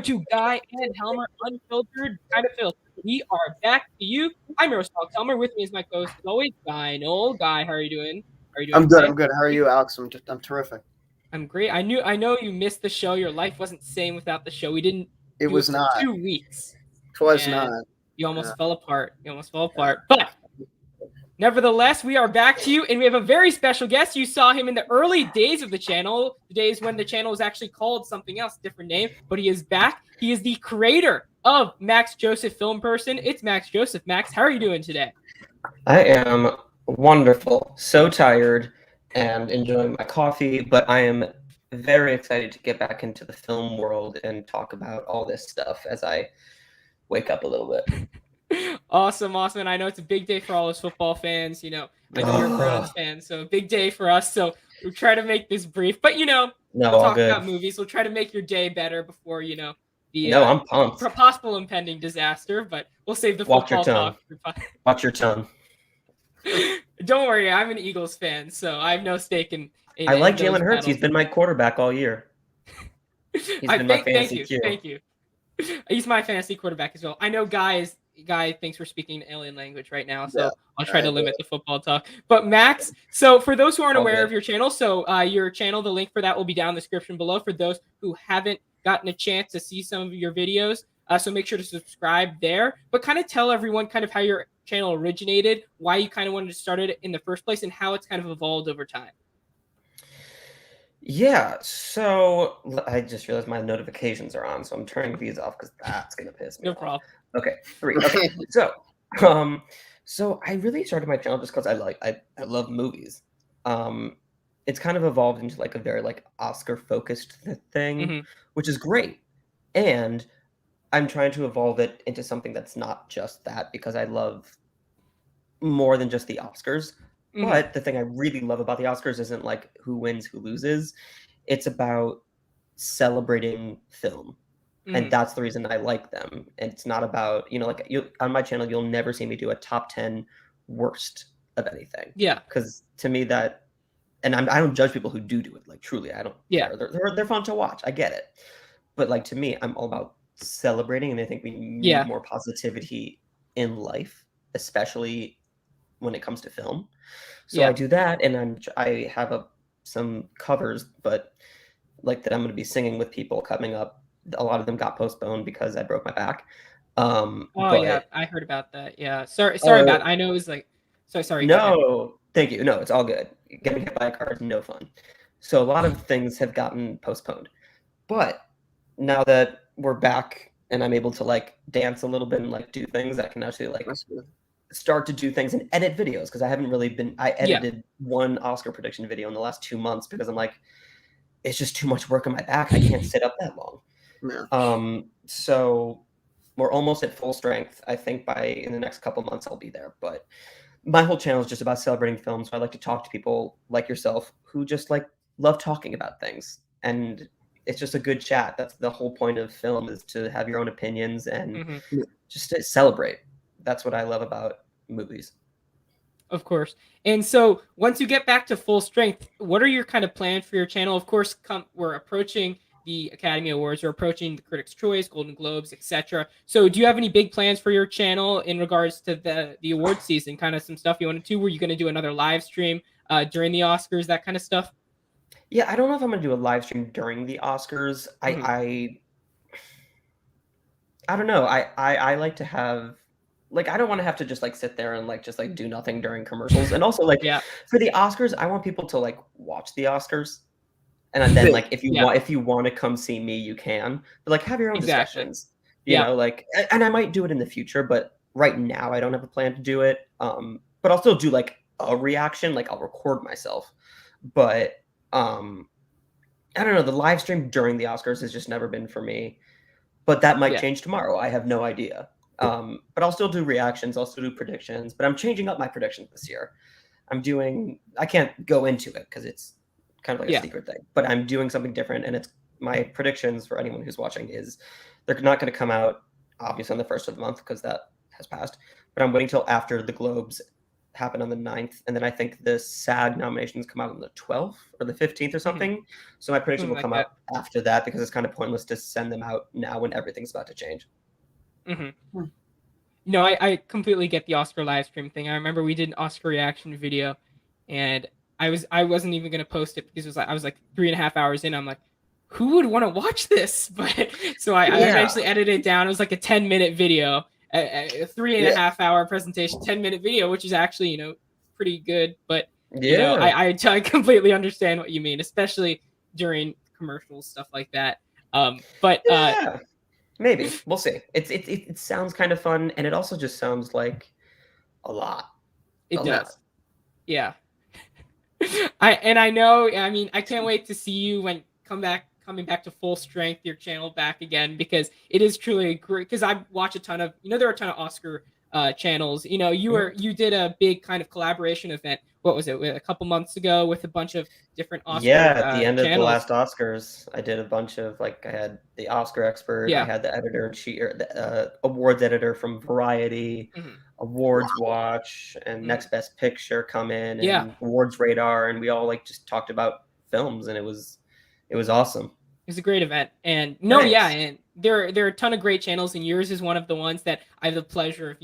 Welcome to Guy and Helmer Unfiltered Kind of Filth. We are back to you. I'm your host, Helmer. With me is my co-host, as always, Guy. Noel. Guy, how are you doing? How are you doing I'm good. today? I'm good. How are you, Alex? I'm terrific. I'm great. I know you missed the show. Your life wasn't same without the show. We didn't It do it was for not. 2 weeks, Twas and not. you Uh, almost fell apart. You almost fell uh, apart. But nevertheless, we are back to you, and we have a very special guest. You saw him in the early days of the channel, the days when the channel was actually called something else, different name, but he is back. He is the creator of Max Joseph Film Person. It's Max Joseph. Max, how are you doing today? I am wonderful, so tired and enjoying my coffee, but I am very excited to get back into the film world and talk about all this stuff as I wake up a little bit. Awesome. And I know it's a big day for all us football fans. I know you're a Browns fan, so a big day for us. So we'll try to make this brief, but No, we'll all talk good. about movies. We'll try to make your day better before the No, I'm pumped. possible impending disaster. But we'll save the Watch your football talk. Watch your tongue. Don't worry, I'm an Eagles fan, so I have no stake in I like those Jalen Hurts. battles. He's been my quarterback all year. He's been my fantasy Q. Thank you. He's my fantasy quarterback as well. I know Guy thinks we're speaking alien language right now, so Yeah, I'll try to limit the football talk. But Max, so for those who aren't All aware good. of your channel, your channel, the link for that will be down in the description below for those who haven't gotten a chance to see some of your videos. So make sure to subscribe there, but kind of tell everyone kind of how your channel originated, why you kind of wanted to start it in the first place, and how it's kind of evolved over time. Yeah, so I just realized my notifications are on, so I'm turning these off because that's gonna piss me No off. problem. Okay, 3. Okay, so I really started my channel just because I love movies. It's kind of evolved into like a very like Oscar focused thing, which is great, and I'm trying to evolve it into something that's not just that because I love more than just the Oscars. But the thing I really love about the Oscars isn't like who wins, who loses. It's about celebrating film. And that's the reason I like them. And it's not about, like on my channel, you'll never see me do a top 10 worst of anything. Yeah. Because to me that, and I don't judge people who do it. Like truly, I don't care. They're fun to watch. I get it. But like to me, I'm all about celebrating. And I think we need more positivity in life, especially when it comes to film. So I do that, and I have some covers, but like that I'm going to be singing with people coming up. A lot of them got postponed because I broke my back. Yeah, I heard about that. Yeah, sorry about it. I know it was like, sorry. No, thank you. No, it's all good. Getting hit by a car is no fun. So a lot of things have gotten postponed, but now that we're back and I'm able to like dance a little bit and like do things, I can actually like start to do things and edit videos because I haven't really been. I edited one Oscar prediction video in the last 2 months because I'm like, it's just too much work on my back. I can't sit up that long. Yeah. So we're almost at full strength. I think in the next couple months I'll be there. But my whole channel is just about celebrating film. So I like to talk to people like yourself who just like love talking about things, and it's just a good chat. That's the whole point of film, is to have your own opinions and just to celebrate. That's what I love about movies. Of course. And so once you get back to full strength, what are your kind of plans for your channel? Of course, we're approaching the Academy Awards, we're approaching the Critics' Choice, Golden Globes, etc. So do you have any big plans for your channel in regards to the award season? Kind of some stuff you want to do? Were you going to do another live stream during the Oscars, that kind of stuff? Yeah, I don't know if I'm going to do a live stream during the Oscars. I don't know. I like to have, like, I don't want to have to just like sit there and like just like do nothing during commercials. And also like for the Oscars, I want people to like watch the Oscars. And then like if you want to come see me, you can. But like have your own discussions. You know, like, and I might do it in the future, but right now I don't have a plan to do it. But I'll still do like a reaction, like I'll record myself. But I don't know, the live stream during the Oscars has just never been for me. But that might change tomorrow. I have no idea. But I'll still do reactions. I'll still do predictions. But I'm changing up my predictions this year. I can't go into it because it's kind of like a secret thing. But I'm doing something different. And it's my predictions for anyone who's watching is they're not going to come out, obviously, on the first of the month because that has passed. But I'm waiting till after the Globes happen on the 9th, and then I think the SAG nominations come out on the 12th or the 15th or something. So my prediction will come out after that, because it's kind of pointless to send them out now when everything's about to change. No, I completely get the Oscar live stream thing. I remember we did an Oscar reaction video, and I wasn't even gonna post it because I was like 3.5 hours in. I'm like, who would want to watch this? But so I eventually edited it down. It was like a 10-minute video, a 3.5 hour presentation, 10-minute video, which is actually pretty good. But I completely understand what you mean, especially during commercials, stuff like that. Maybe we'll see. It sounds kind of fun, and it also just sounds like a lot. It does. Yeah. I know. I mean, I can't wait to see you when coming back to full strength, your channel back again, because it is truly great. Because I watch a ton of there are a ton of Oscar channels. You did a big kind of collaboration event. What was it? A couple months ago with a bunch of different Oscar at the end channels. Of the last Oscars, I did a bunch of I had the Oscar expert, I had the editor and the awards editor from Variety, Awards Watch, and Next Best Picture come in, and Awards Radar, and we all just talked about films, and it was awesome. It was a great event, and and there are a ton of great channels, and yours is one of the ones that I have the pleasure of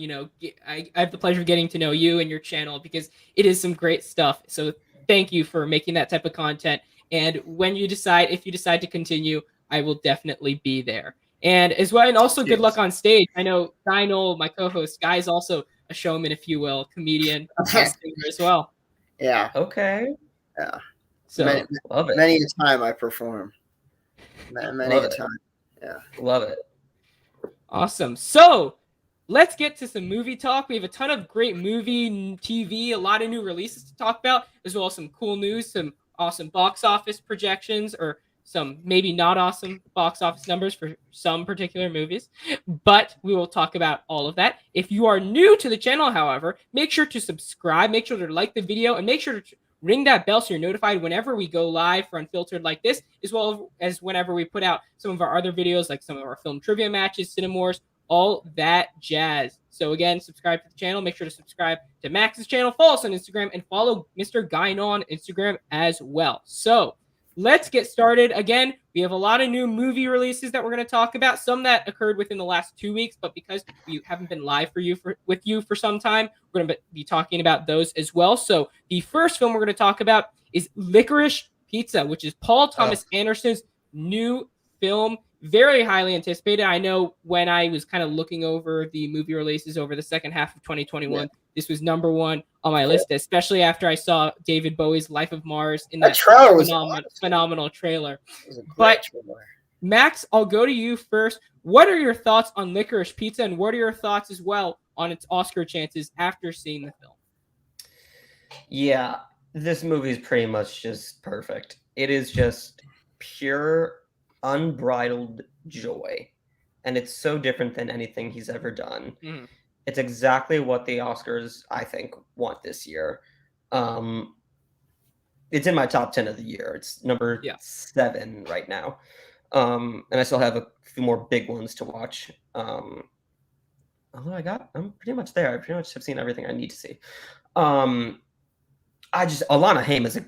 I have the pleasure of getting to know you and your channel, because it is some great stuff. So thank you for making that type of content. And if you decide to continue, I will definitely be there. And as well, and also good luck on stage. I know Guy Knoll, my co-host, Guy is also a showman, if you will, comedian, singer as well. Yeah. Okay. Yeah. So many a time I perform. Many a time. Yeah. Love it. Awesome. So let's get to some movie talk. We have a ton of great movie, TV, a lot of new releases to talk about, as well as some cool news, some awesome box office projections, or some maybe not awesome box office numbers for some particular movies. But we will talk about all of that. If you are new to the channel, however, make sure to subscribe, make sure to like the video, and make sure to ring that bell so you're notified whenever we go live for Unfiltered like this, as well as whenever we put out some of our other videos, like some of our film trivia matches, Cinemores, all that jazz. So again, subscribe to the channel. Make sure to subscribe to Max's channel. Follow us on Instagram, and follow Mr. Guy Knoll on Instagram as well. So let's get started. Again, we have a lot of new movie releases that we're going to talk about. Some that occurred within the last 2 weeks, but because we haven't been live with you for some time, we're going to be talking about those as well. So the first film we're going to talk about is Licorice Pizza, which is Paul Thomas Anderson's new film. Very highly anticipated. I know when I was kind of looking over the movie releases over the second half of 2021, this was number one on my list, especially after I saw David Bowie's Life of Mars in that phenomenal trailer. But trailer. Max, I'll go to you first. What are your thoughts on Licorice Pizza, and what are your thoughts as well on its Oscar chances after seeing the film? Yeah, this movie is pretty much just perfect. It is just pure, unbridled joy, and it's so different than anything he's ever done. It's exactly what the Oscars, I think, want this year. It's in my top 10 of the year. It's number 7 right now, and I still have a few more big ones to watch. Although I'm pretty much there. I pretty much have seen everything I need to see. Alana Haim is a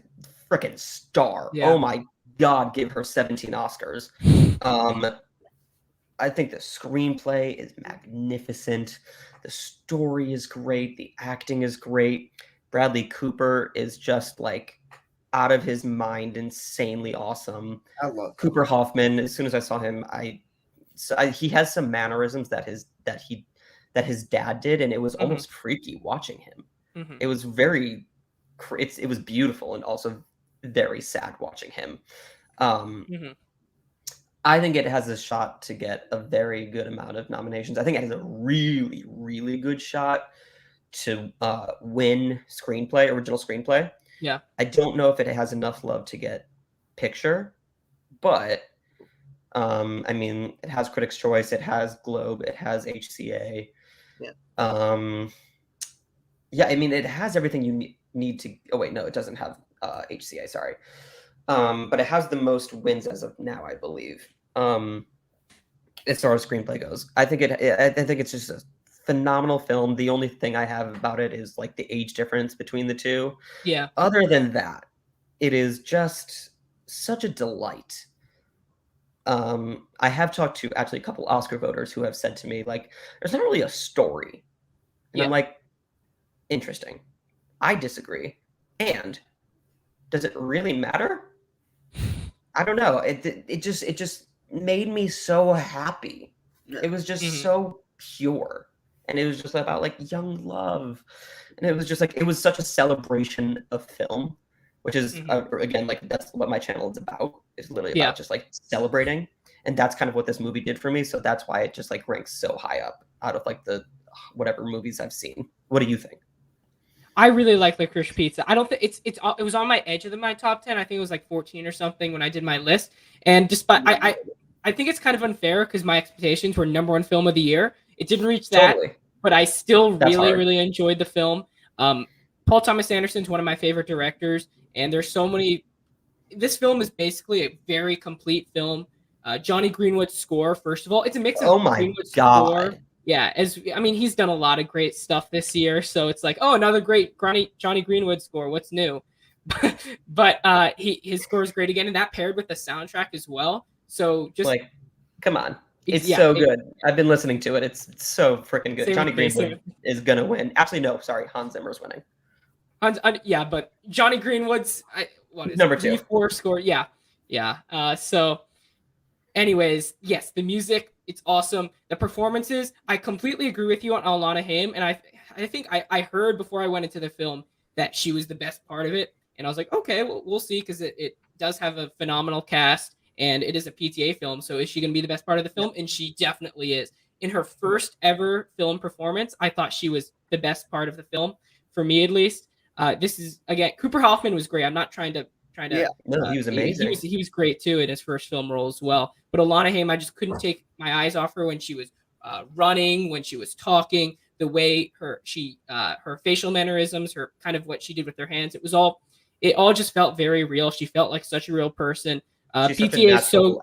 freaking star. Oh my God, give her 17 Oscars. I think the screenplay is magnificent. The story is great. The acting is great. Bradley Cooper is just out of his mind, insanely awesome. I love Cooper Hoffman. As soon as I saw him, he has some mannerisms that his dad did, and it was almost freaky watching him. It was it was beautiful, and also very sad watching him. I think it has a shot to get a very good amount of nominations. I think it has a really, really good shot to win original screenplay. Yeah. I don't know if it has enough love to get picture, but I mean, it has Critics' Choice, it has Globe, it has HCA. Yeah. I mean, it has everything you need to. Oh wait, no, it doesn't have HCA. Sorry. But it has the most wins as of now, I believe. As far as screenplay goes, I think it's just a phenomenal film. The only thing I have about it is like the age difference between the two. Yeah. Other than that, it is just such a delight. I have talked to actually a couple Oscar voters who have said to me, like, there's not really a story. And I'm like, interesting. I disagree. And does it really matter? I don't know. It just made me so happy. It was just so pure. And it was just about like young love. And it was just like, it was such a celebration of film, which is again, like that's what my channel is about. It's literally about just like celebrating. And that's kind of what this movie did for me. So that's why it just like ranks so high up out of like the whatever movies I've seen. What do you think? I really like Licorice Pizza. I don't think it was on my edge of my top 10. I think it was like 14 or something when I did my list. And despite I think it's kind of unfair because my expectations were #1 film of the year. It didn't reach that, but I still really enjoyed the film. Paul Thomas Anderson's one of my favorite directors, and there's so many. This film is basically a very complete film. Johnny Greenwood's score, first of all, it's a mix of Greenwood's score. Yeah, he's done a lot of great stuff this year, so it's like, oh, another great Johnny Greenwood score. What's new? But his score is great again, and that paired with the soundtrack as well. So just like, come on, it's so good. I've been listening to it. It's so freaking good. Johnny Greenwood is gonna win. Actually, no, sorry, Hans Zimmer's winning. But Johnny Greenwood's number 2 4 score. Yeah. So, anyways, yes, the music. It's awesome. The performances, I completely agree with you on Alana Haim. And I think I heard before I went into the film that she was the best part of it. And I was like, okay, well, we'll see, because it does have a phenomenal cast and it is a PTA film. So is she going to be the best part of the film? And she definitely is. In her first ever film performance, I thought she was the best part of the film, for me at least. This is, again, Cooper Hoffman was great. I'm not trying to. He was amazing. He was great too in his first film role as well. But Alana Haim, I just couldn't take my eyes off her when she was running, when she was talking, the way her facial mannerisms, her kind of what she did with her hands. It all just felt very real. She felt like such a real person. PTA is so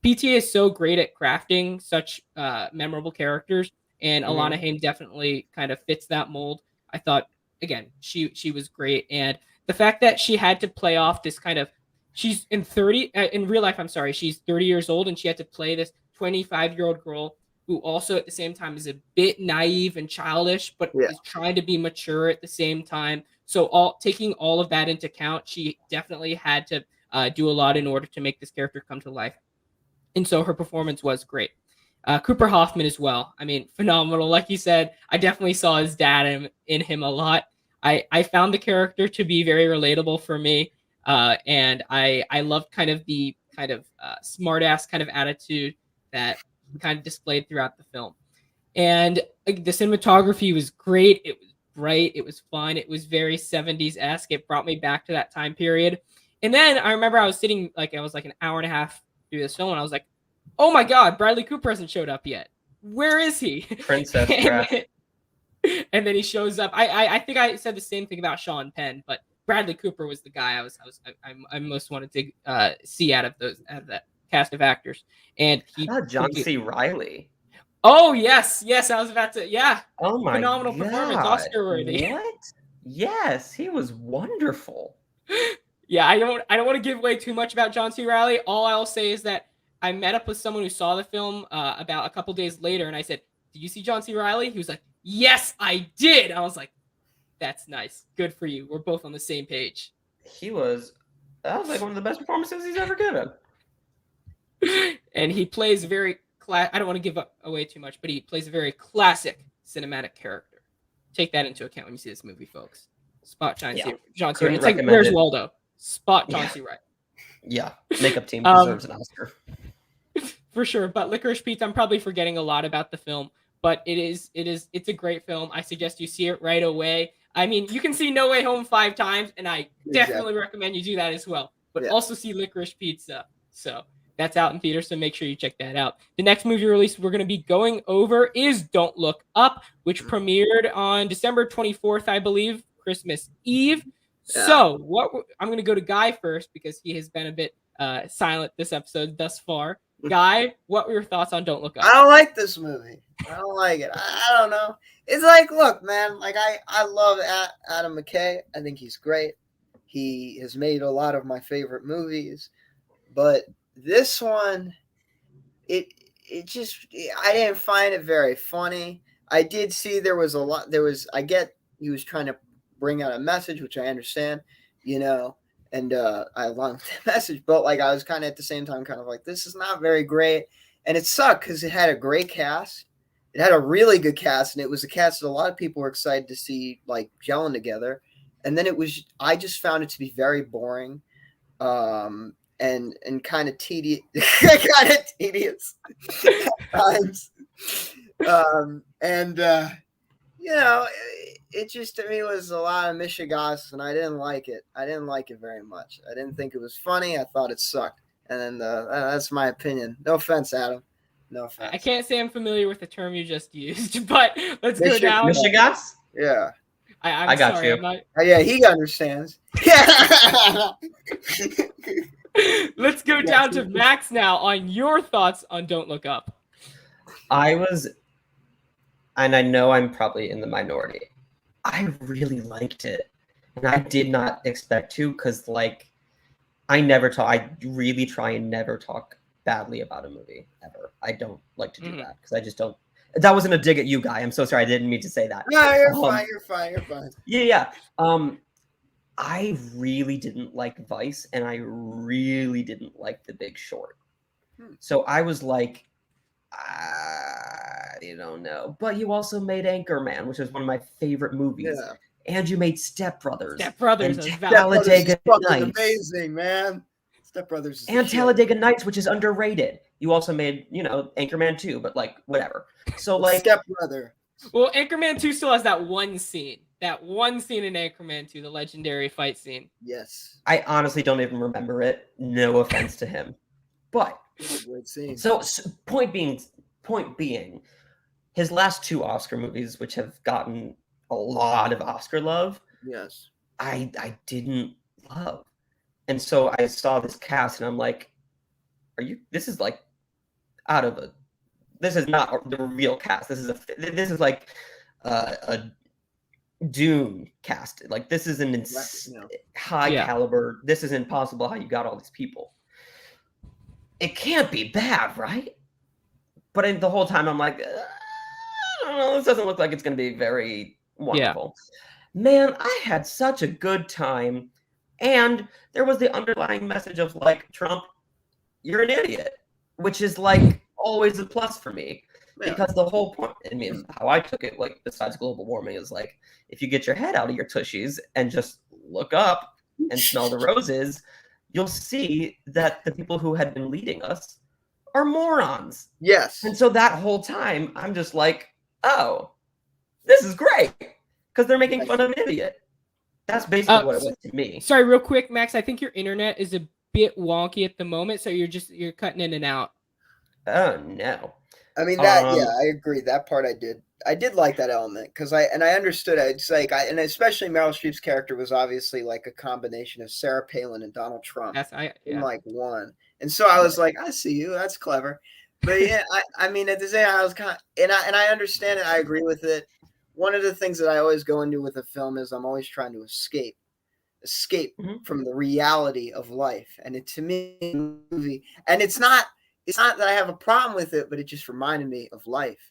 PTA is so great at crafting such memorable characters, and Alana Haim definitely kind of fits that mold. I thought, again, she was great, and the fact that she had to play off this kind of, she's in real life, she's 30 years old, and she had to play this 25-year-old girl who also at the same time is a bit naive and childish, but is trying to be mature at the same time. So taking all of that into account, she definitely had to do a lot in order to make this character come to life. And so her performance was great. Cooper Hoffman as well. I mean, phenomenal. Like you said, I definitely saw his dad in him a lot. I found the character to be very relatable for me. And I loved kind of the smart ass kind of attitude that he kind of displayed throughout the film. And the cinematography was great. It was bright. It was fun. It was very 70s-esque. It brought me back to that time period. And then I remember I was sitting, I was like an hour and a half through this film, and I was like, oh my God, Bradley Cooper hasn't showed up yet. Where is he? Princess Draft. And then he shows up. I think I said the same thing about Sean Penn, but Bradley Cooper was the guy I most wanted to see out of that cast of actors. And John C. Reilly. Oh yes, I was about to. Yeah. Oh my phenomenal performance, Oscar worthy. What? Yes, he was wonderful. Yeah, I don't want to give away too much about John C. Reilly. All I'll say is that I met up with someone who saw the film about a couple days later, and I said, "Did you see John C. Reilly?" He was like, "Yes, I did." I was like, "That's nice. Good for you. We're both on the same page." That was like one of the best performances he's ever given. And he plays very I don't want to give away too much, but he plays a very classic cinematic character. Take that into account when you see this movie, folks. Spot John C. Reilly. It's like, where's Waldo? Spot John C. Reilly. Yeah, makeup team deserves an Oscar. For sure. But Licorice Pizza, I'm probably forgetting a lot about the film, but it's a great film. I suggest you see it right away. I mean, you can see No Way Home 5 times, and I definitely recommend you do that as well. But also see Licorice Pizza. So that's out in theaters, so make sure you check that out. The next movie release we're going to be going over is Don't Look Up, which premiered on December 24th, I believe, Christmas Eve. Yeah. So I'm going to go to Guy first because he has been a bit silent this episode thus far. Guy, what were your thoughts on Don't Look Up? I don't like this movie. I don't like it. I don't know. It's like, look, man, like I love Adam McKay. I think he's great. He has made a lot of my favorite movies, but this one, it just, I didn't find it very funny. I did see there was a lot. I get he was trying to bring out a message, which I understand, and I love the message, but like I was kind of at the same time kind of like, this is not very great. And it sucked because it had a great cast. It had a really good cast, and it was a cast that a lot of people were excited to see, like, gelling together. And then I just found it to be very boring, and kind of tedious, at times. It just, to me, was a lot of mishigas, and I didn't like it. I didn't like it very much. I didn't think it was funny. I thought it sucked. And then that's my opinion. No offense, Adam. No offense. I can't say I'm familiar with the term you just used, but let's go down. Mishigas? Yeah. I got sorry, you. Yeah, he understands. Yeah. Let's go down to Max now on your thoughts on Don't Look Up. And I know I'm probably in the minority. I really liked it, and I did not expect to, because like I really try and never talk badly about a movie ever. I don't like to do that because I just don't. That wasn't a dig at you, Guy. I'm so sorry. I didn't mean to say that. No, you're fine. You're fine. You're fine. Yeah. I really didn't like Vice, and I really didn't like The Big Short. So I was like, I don't know. But you also made Anchorman, which is one of my favorite movies. Yeah. And you made Step Brothers. Step Brothers and is Talladega Nights. Amazing, man. Step Brothers is and Talladega Nights, which is underrated. You also made, Anchorman 2, but like whatever. So like Step Brother. Well, Anchorman 2 still has that one scene. That one scene in Anchorman 2, the legendary fight scene. Yes. I honestly don't even remember it. No offense to him. But great scene. So point being, his last two Oscar movies, which have gotten a lot of Oscar love, yes, I didn't love. And so I saw this cast and I'm like, this is like this is not the real cast. This is like a Dune cast. Like this is an high caliber. This is impossible how you got all these people. It can't be bad, right? But the whole time I'm like, I don't know, this doesn't look like it's going to be very wonderful. Yeah. Man, I had such a good time. And there was the underlying message of like, Trump, you're an idiot, which is like always a plus for me. Yeah. Because the whole point, I mean, how I took it, like besides global warming, is like, if you get your head out of your tushies and just look up and smell the roses, you'll see that the people who had been leading us are morons. Yes. And so that whole time, I'm just like, oh, this is great. Because they're making fun of an idiot. That's basically what it was to me. Sorry, real quick, Max. I think your internet is a bit wonky at the moment, so you're cutting in and out. Oh, no. I mean, I agree. That part I did like that element because I understood it. It's like, and especially Meryl Streep's character was obviously like a combination of Sarah Palin and Donald Trump in like one. And so I was like, I see you. That's clever. But yeah, I mean, at the same time, I was kind of, and I understand it. I agree with it. One of the things that I always go into with a film is I'm always trying to escape from the reality of life. And to me, movie, and it's not that I have a problem with it, but it just reminded me of life.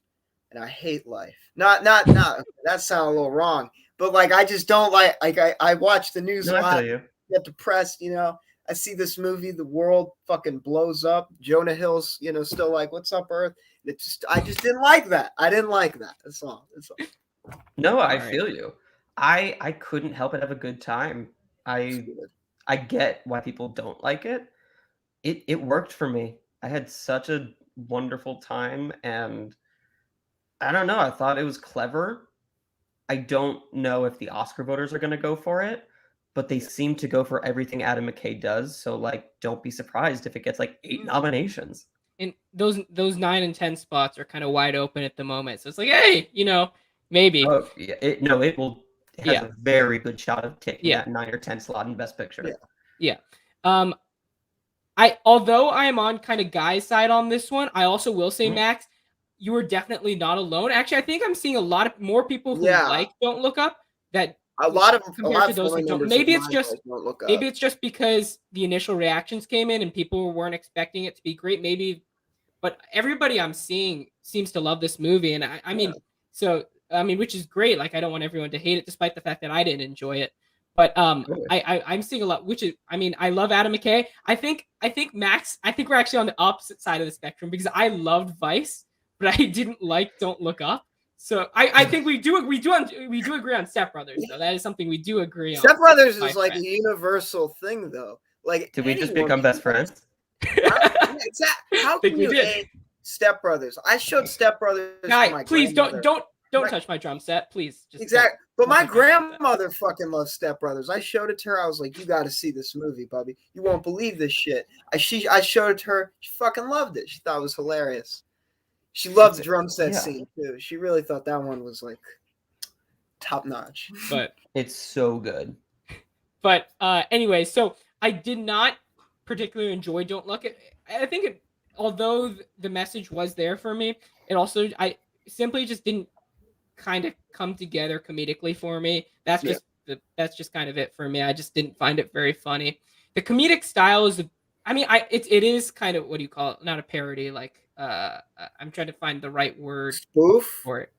And I hate life. Not that sounds a little wrong, but like I just don't like I watch the news a lot. I get depressed, I see this movie, the world fucking blows up. Jonah Hill's, still like, what's up, Earth? I just didn't like that. I didn't like that. That's all. No, I feel you. I couldn't help but have a good time. I get why people don't like it. It worked for me. I had such a wonderful time, and I don't know. I thought it was clever. I don't know if the Oscar voters are going to go for it, but they seem to go for everything Adam McKay does. So, like, don't be surprised if it gets like 8 nominations. And those 9 and 10 spots are kind of wide open at the moment. So it's like, hey, maybe. Oh, yeah. It will. It has a very good shot of taking that 9 or 10 slot in Best Picture. Yeah. although I am on kind of Guy's side on this one, I also will say, Max, you are definitely not alone. Actually, I think I'm seeing a lot of more people who like Don't Look Up that a lot of those who don't. Maybe it's just because the initial reactions came in and people weren't expecting it to be great. Maybe, but everybody I'm seeing seems to love this movie, and I mean, which is great. Like, I don't want everyone to hate it, despite the fact that I didn't enjoy it. But I'm seeing a lot, which is, I mean, I love Adam McKay. I think Max, I think we're actually on the opposite side of the spectrum, because I loved Vice, but I didn't like Don't Look Up. So I think we do agree on Step Brothers, though. That is something we do agree on. Step Brothers is like a universal thing, though. Like, did we just become best friends? How can you hate Step Brothers? I showed Step Brothers. Guy, please don't touch my drum set, please. Exactly. But my grandmother fucking loves Step Brothers. I showed it to her. I was like, "You got to see this movie, Bubby. You won't believe this shit." I showed it to her. She fucking loved it. She thought it was hilarious. She loved the drum set scene too. She really thought that one was like top notch. But it's so good. But anyway, so I did not particularly enjoy Don't Look. I think although the message was there for me, I simply just didn't kind of come together comedically for me. That's just kind of it for me. I just didn't find it very funny. The comedic style is, it is kind of, what do you call it? Not a parody. Like, I'm trying to find the right word. Spoof for it.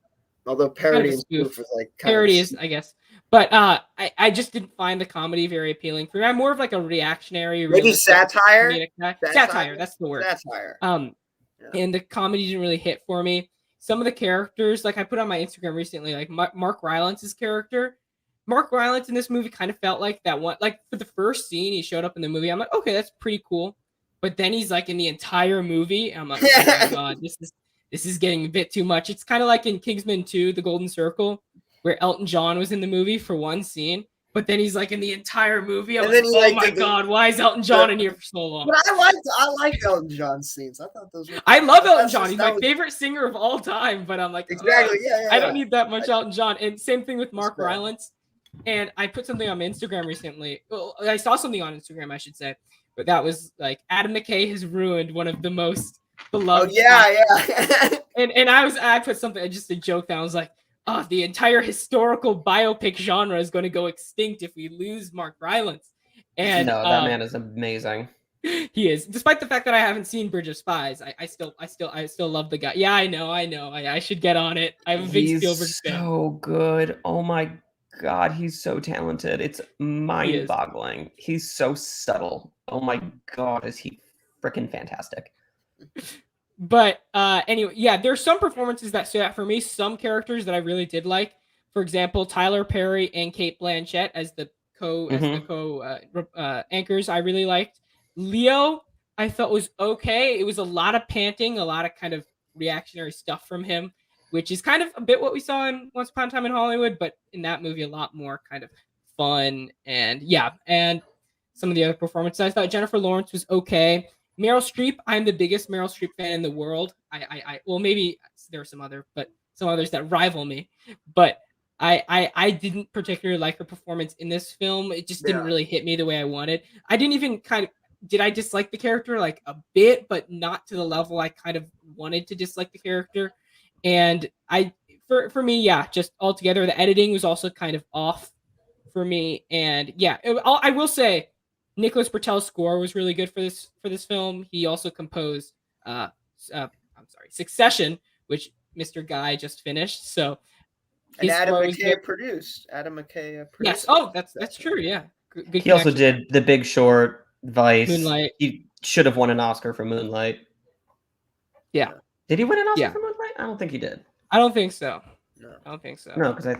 Although parody and spoof is like parody is, I guess. But I just didn't find the comedy very appealing for me. I'm more of like a reactionary, maybe satire. Satire, that's the word. Satire. And the comedy didn't really hit for me. Some of the characters, like I put on my Instagram recently, like Mark Rylance's character. Mark Rylance in this movie kind of felt like that one. Like, for the first scene he showed up in the movie, I'm like, okay, that's pretty cool. But then he's like in the entire movie, and I'm like, oh my god, this is getting a bit too much. It's kind of like in Kingsman 2, The Golden Circle, where Elton John was in the movie for one scene, but then he's like in the entire movie. I'm like, oh my god, why is Elton John in here for so long? But I liked Elton John's scenes. I thought those were I love Elton John. He's my favorite singer of all time, but I'm like, exactly, I don't need that much Elton John. And same thing with Mark Rylance. And I put something on my Instagram recently. Well, I saw something on Instagram, I should say, but that was like, Adam McKay has ruined one of the most beloved. Oh yeah. And I put something, just a joke that I was like, oh, the entire historical biopic genre is going to go extinct if we lose Mark Rylance. And no, that man is amazing. He is, despite the fact that I haven't seen Bridge of Spies. I still love the guy. Yeah, I know. I should get on it. I'm a big Spielberg fan. So good. Oh my god, he's so talented. It's mind-boggling. He's so subtle. Oh my god, is he freaking fantastic. But anyway, yeah, there's some performances that stood out for me. Some characters that I really did like. For example, Tyler Perry and Cate Blanchett as the anchors, I really liked. Leo, I thought was okay. It was a lot of panting, a lot of kind of reactionary stuff from him, which is kind of a bit what we saw in Once Upon a Time in Hollywood, but in that movie, a lot more kind of fun. And some of the other performances, I thought Jennifer Lawrence was okay. Meryl Streep, I'm the biggest Meryl Streep fan in the world. Well, maybe there are some others that rival me, but I didn't particularly like her performance in this film. It just didn't really hit me the way I wanted. I didn't even did I dislike the character like a bit, but not to the level I kind of wanted to dislike the character. And for me, just altogether, the editing was also kind of off for me. And I will say, Nicholas Bertel's score was really good for this film. He also composed Succession, which Mr. Guy just finished. So and Adam McKay produced. Yes. Oh, that's true. Yeah. Good he also did The Big Short, Vice. Moonlight. He should have won an Oscar for Moonlight. Yeah. Did he win an Oscar for Moonlight? I don't think he did. I don't think so. No. I don't think so. No, because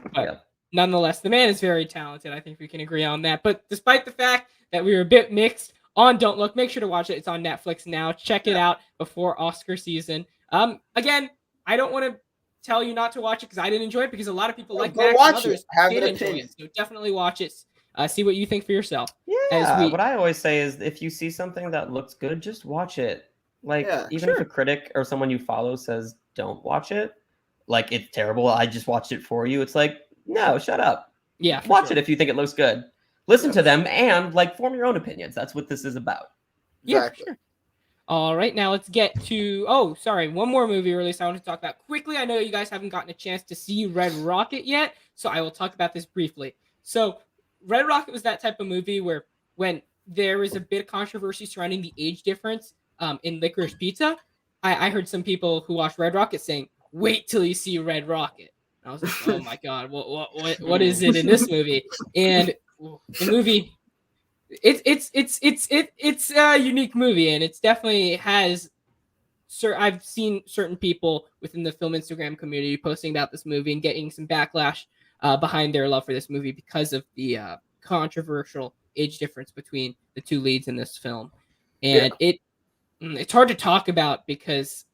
nonetheless, the man is very talented. I think we can agree on that. But despite the fact that we were a bit mixed on Don't Look, make sure to watch it. It's on Netflix now. Check it out before Oscar season. Again, I don't want to tell you not to watch it because I didn't enjoy it, because a lot of people like Max and others did enjoy it. So definitely watch it. See what you think for yourself. Yeah, what I always say is, if you see something that looks good, just watch it. Like, even if a critic or someone you follow says don't watch it, like it's terrible, I just watched it for you, it's like, no, shut up. Watch it if you think it looks good. Listen to them and form your own opinions. That's what this is about. Yeah, for sure. All right, now let's get to one more movie release I want to talk about quickly. I know you guys haven't gotten a chance to see Red Rocket yet, so I will talk about this briefly. So Red Rocket was that type of movie where when there was a bit of controversy surrounding the age difference in Licorice Pizza, I heard some people who watched Red Rocket saying, "Wait till you see Red Rocket." And I was like, "Oh my god, what is it in this movie?" And the movie, it's a unique movie, and it's definitely has. I've seen certain people within the film Instagram community posting about this movie and getting some backlash behind their love for this movie because of the controversial age difference between the two leads in this film, and it's hard to talk about because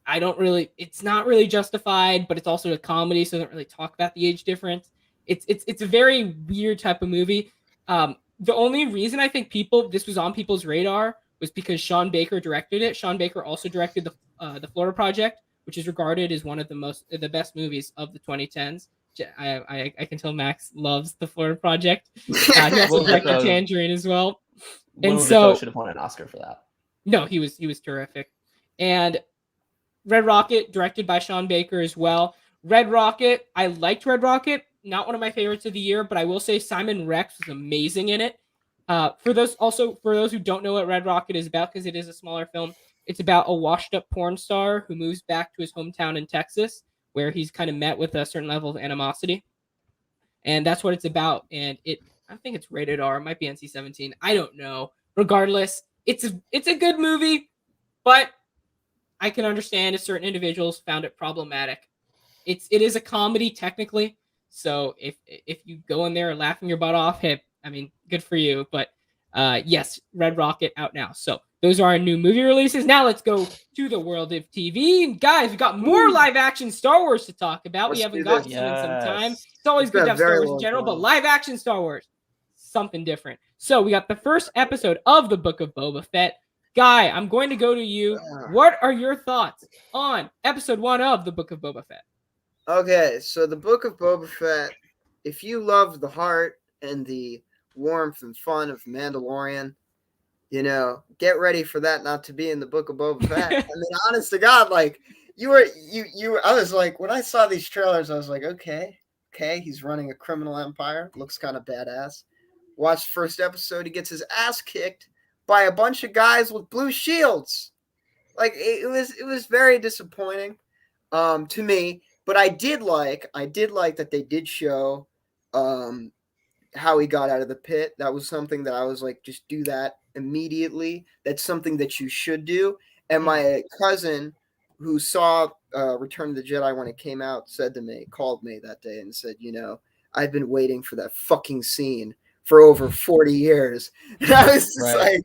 I don't really. It's not really justified, but it's also a comedy, so I don't really talk about the age difference. It's a very weird type of movie. The only reason I think this was on people's radar was because Sean Baker directed it. Sean Baker also directed the Florida Project, which is regarded as one of the best movies of the 2010s. I can tell Max loves the Florida Project. He also directed Tangerine as well. And so should have won an Oscar for that. No, he was terrific. And Red Rocket, directed by Sean Baker as well. Red Rocket, I liked Red Rocket. Not one of my favorites of the year, but I will say Simon Rex was amazing in it. For those who don't know what Red Rocket is about, because it is a smaller film, it's about a washed-up porn star who moves back to his hometown in Texas, where he's kind of met with a certain level of animosity, and that's what it's about. And I think it's rated R. It might be NC-17. I don't know. Regardless, it's a good movie, but I can understand if certain individuals found it problematic. It is a comedy technically, so if you go in there laughing your butt off, hey, I mean, good for you. But yes, Red Rocket out now. So those are our new movie releases. Now let's go to the world of TV. And guys, we got more live action Star Wars to talk about. We haven't gotten to in some time. It's always good to have Star Wars in general, but live action Star Wars, something different. So we got the first episode of the Book of Boba Fett. Guy, I'm going to go to you. What are your thoughts on episode 1 of the Book of Boba Fett? Okay, so the Book of Boba Fett, if you love the heart and the warmth and fun of Mandalorian, get ready for that not to be in the Book of Boba Fett. I mean, honest to God, like I was like, when I saw these trailers, I was like, okay, he's running a criminal empire. Looks kind of badass. Watch the first episode, he gets his ass kicked by a bunch of guys with blue shields. Like it was very disappointing to me. But I did like that they did show how he got out of the pit. That was something that I was like, just do that immediately. That's something that you should do. And my cousin, who saw Return of the Jedi when it came out, called me that day and said, I've been waiting for that fucking scene for over 40 years. And I was just like,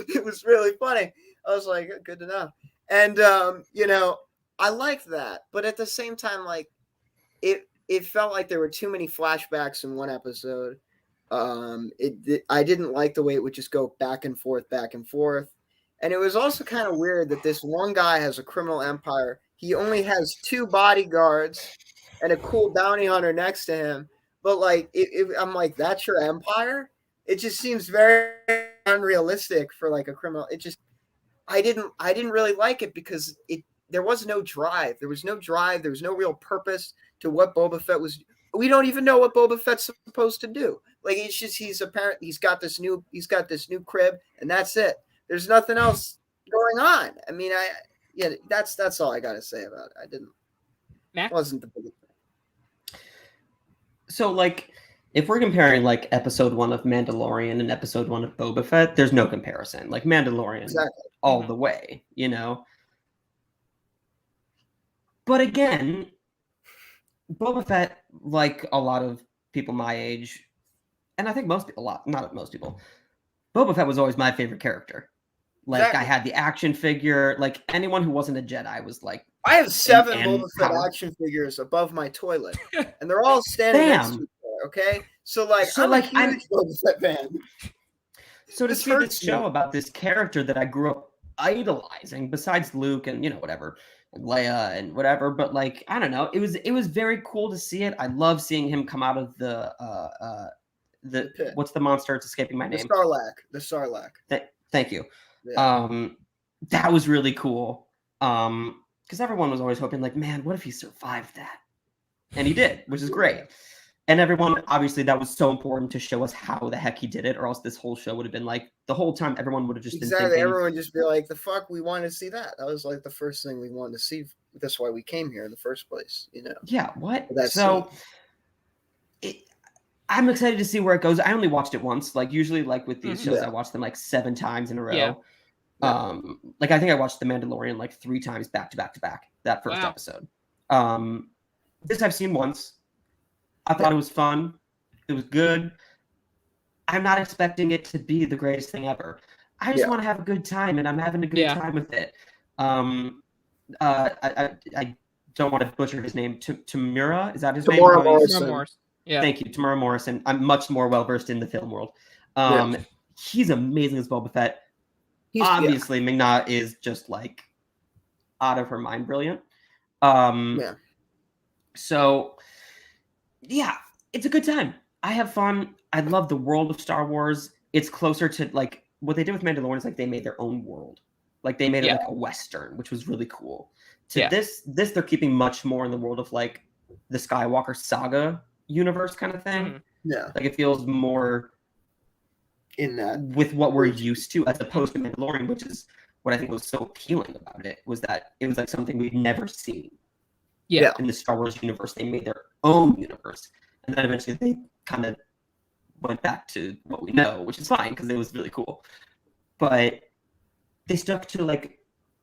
it was really funny. I was like, good to know. And, I liked that, but at the same time, like it felt like there were too many flashbacks in one episode. I didn't like the way it would just go back and forth, and it was also kind of weird that this one guy has a criminal empire. He only has 2 bodyguards and a cool bounty hunter next to him, but like I'm like, that's your empire? It just seems very unrealistic for like a criminal. I didn't really like it because there was no drive. There was no real purpose to what Boba Fett was. We don't even know what Boba Fett's supposed to do. Like it's just he's got this new crib and that's it. There's nothing else going on. I mean, that's all I got to say about it. Wasn't the biggest thing. So like, if we're comparing like episode 1 of Mandalorian and episode 1 of Boba Fett, there's no comparison. Like Mandalorian all the way, But again, Boba Fett, like a lot of people my age, and I think not most people, Boba Fett was always my favorite character. Like I had the action figure. Like anyone who wasn't a Jedi was like. I have 7 Boba Fett action figures above my toilet, and they're all standing next to each other. Okay, so I'm a huge Boba Fett fan. So to see this show about this character that I grew up idolizing, besides Luke and whatever. And Leia and whatever, but like I don't know, it was very cool to see it. I love seeing him come out of the what's the monster? It's escaping my name. The Sarlacc. Thank you. Yeah. That was really cool. Because everyone was always hoping, like, man, what if he survived that? And he did, which is great. And everyone, obviously, that was so important to show us how the heck he did it, or else this whole show would have been like, the whole time everyone would have just been thinking. Everyone would just be like, the fuck, we wanted to see that. That was like the first thing we wanted to see. That's why we came here in the first place, you know? Yeah, what? I'm excited to see where it goes. I only watched it once. Like, usually, like, with these shows, I watch them, like, 7 times in a row. Yeah. Like, I think I watched The Mandalorian, like, 3 times back to back to back, that first episode. This I've seen once. I thought it was fun. It was good. I'm not expecting it to be the greatest thing ever. I just want to have a good time, and I'm having a good time with it. I don't want to butcher his name. Tamura, is that his name? Tamura Morrison. Yeah. Thank you, Tamura Morrison. I'm much more well-versed in the film world. He's amazing as Boba Fett. Obviously, Ming-Na is just, like, out of her mind brilliant. So, yeah, it's a good time. I have fun. I love the world of Star Wars. It's closer to, like, what they did with Mandalorian is, like, they made their own world. Like, they made it, like, a Western, which was really cool. This they're keeping much more in the world of, like, the Skywalker saga universe kind of thing. Yeah. Like, it feels more in that with what we're used to, as opposed to Mandalorian, which is what I think was so appealing about it, was that it was, like, something we'd never seen. In the Star Wars universe. They made their own universe. And then eventually they kind of went back to what we know, which is fine because it was really cool. But they stuck to, like,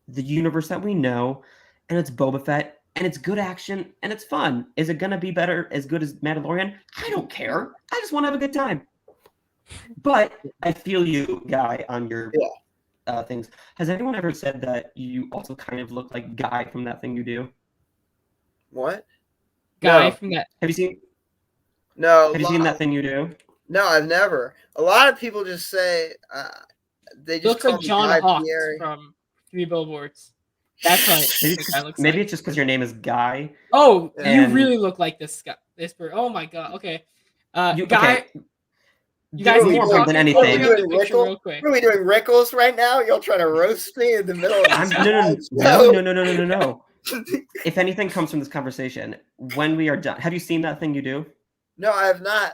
the universe that we know, and it's Boba Fett, and it's good action, and it's fun. Is it going to be as good as Mandalorian? I don't care. I just want to have a good time. But I feel you, Guy, on your things. Has anyone ever said that you also kind of look like Guy from That Thing You Do? What? Guy from that. Have you seen? No. Have you seen That Thing You Do? No, I've never. A lot of people just say they just looks like John Hawkes from 3 Billboards. That's right. Maybe it's just because your name is Guy. Oh, you really look like this guy. Oh my god. Okay. Guy. Okay. You guys more important than anything. What are we doing, Rickles right now? Y'all trying to roast me in the middle of No. If anything comes from this conversation, when we are done, have you seen That Thing You Do? No, I have not.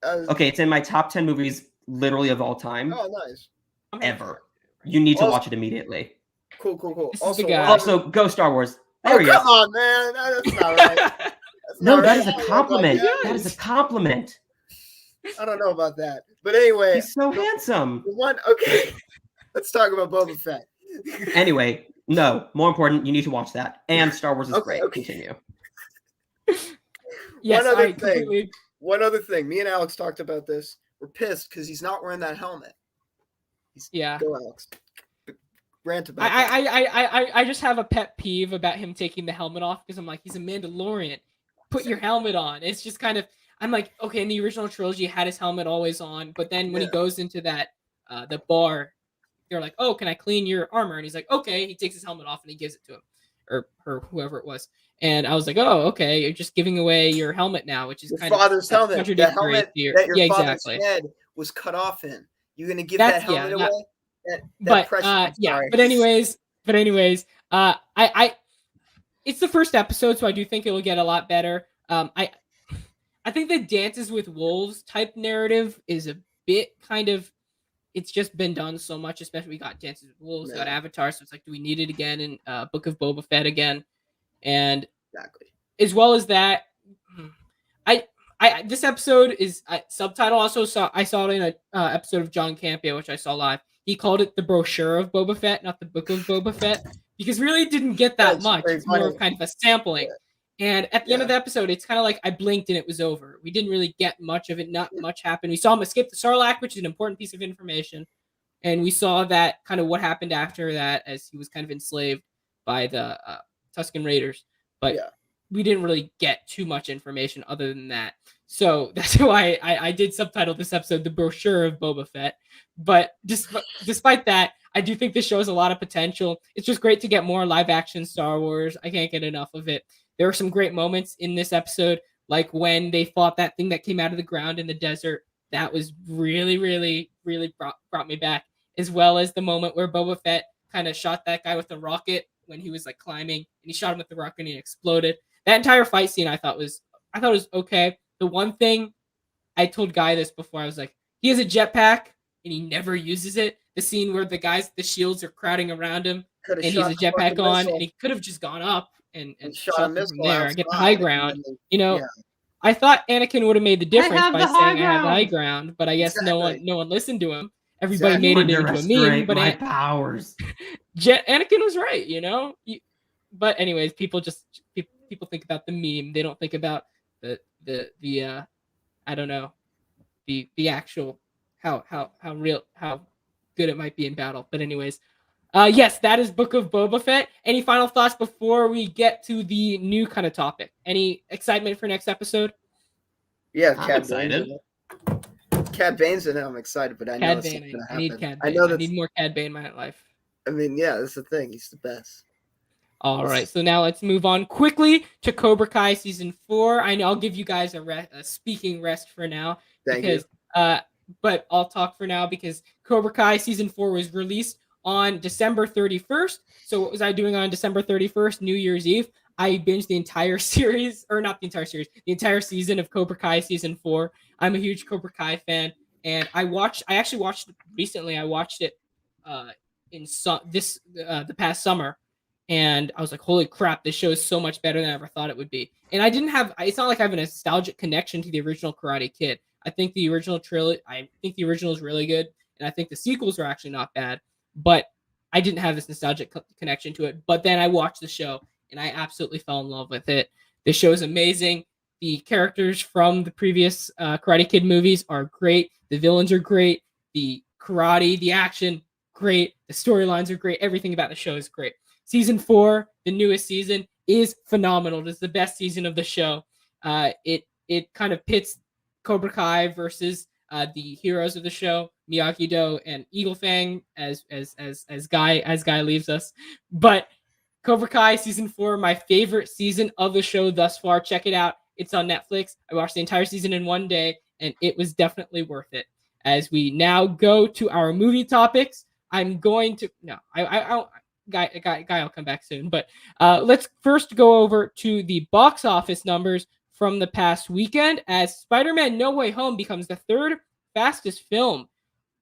Okay, it's in my top 10 movies, literally of all time. Oh, nice. Ever. You need to watch it immediately. Cool. Also, go Star Wars. There we go. Come on, man. That's not right. That is a compliment. That is a compliment. I don't know about that. But anyway. He's so handsome. Okay. Let's talk about Boba Fett. Anyway, no. More important, you need to watch that. And Star Wars is great. Okay. Continue. Yes, One other thing. Me and Alex talked about this. We're pissed because he's not wearing that helmet. Go, Alex. Rant about I just have a pet peeve about him taking the helmet off because I'm like, he's a Mandalorian. Put your helmet on. It's just kind of, I'm like, okay, in the original trilogy, he had his helmet always on, but then when he goes into that the bar, they're like, oh, can I clean your armor? And he's like, okay. He takes his helmet off and he gives it to him, or her, whoever it was. And I was like, oh, okay, you're just giving away your helmet now, which is your kind father's of helmet. The helmet that your father's head was cut off in. You're gonna give that helmet away? But anyways, it's the first episode, so I do think it'll get a lot better. I think the Dances with Wolves type narrative is a bit kind of, it's just been done so much, especially we got Dances with Wolves, got Avatar, so it's like, do we need it again in Book of Boba Fett again? And as well as that, this episode is subtitle. Also, I saw it in a episode of John Campea, which I saw live. He called it the Brochure of Boba Fett, not the Book of Boba Fett, because really it didn't get that much. It's more of kind of a sampling. And at the end of the episode, it's kind of like I blinked and it was over. We didn't really get much of it. Not much happened. We saw him escape the Sarlacc, which is an important piece of information. And we saw that kind of what happened after that as he was kind of enslaved by the Tusken Raiders. But we didn't really get too much information other than that. So that's why I did subtitle this episode The Brochure of Boba Fett. But despite that, I do think this show has a lot of potential. It's just great to get more live action Star Wars. I can't get enough of it. There are some great moments in this episode, like when they fought that thing that came out of the ground in the desert. that was really, really, really brought me back, as well as the moment where Boba Fett kind of shot that guy with the rocket when he was like climbing, and he shot him with the rocket and he exploded. That entire fight scene I thought was okay. The one thing I told Guy this before, I was like, he has a jetpack and he never uses it. The scene where the shields are crowding around him and he's a jetpack on, and he could have just gone up and shot a missile from there, get the high ground. I thought Anakin would have made the difference by saying I have the high ground, but I guess no one listened to him. Everybody made it into a meme, but powers. Anakin was right, but anyways, people think about the meme. They don't think about the I don't know, the actual how good it might be in battle. But anyways, yes, that is Book of Boba Fett. Any final thoughts before we get to the new kind of topic? Any excitement for next episode? Yeah, I'm excited. Cad Bane's in it. I'm excited, but I know it's not gonna happen. I need Cad Bane. I need more Cad Bane in my life. I mean, yeah, that's the thing. He's the best. All right, so now let's move on quickly to Cobra Kai season 4. I know I'll give you guys a speaking rest for now. Thank you. But I'll talk for now because Cobra Kai season 4 was released on December 31st. So what was I doing on December 31st, New Year's Eve? I binged the entire series, or not the entire series, the entire season of Cobra Kai season 4. I'm a huge Cobra Kai fan, and I actually watched it recently. I watched it the past summer. And I was like, holy crap, this show is so much better than I ever thought it would be. And it's not like I have a nostalgic connection to the original Karate Kid. I think the original is really good. And I think the sequels are actually not bad. But I didn't have this nostalgic connection to it. But then I watched the show and I absolutely fell in love with it. The show is amazing. The characters from the previous Karate Kid movies are great. The villains are great. The karate, the action, great. The storylines are great. Everything about the show is great. Season 4, the newest season, is phenomenal. It is the best season of the show. It kind of pits Cobra Kai versus the heroes of the show, Miyagi-Do and Eagle Fang, as Guy leaves us. But Cobra Kai season 4, my favorite season of the show thus far. Check it out. It's on Netflix. I watched the entire season in one day, and it was definitely worth it. As we now go to our movie topics, I'm going to Guy, I'll come back soon. But let's first go over to the box office numbers from the past weekend, as Spider-Man No Way Home becomes the third fastest film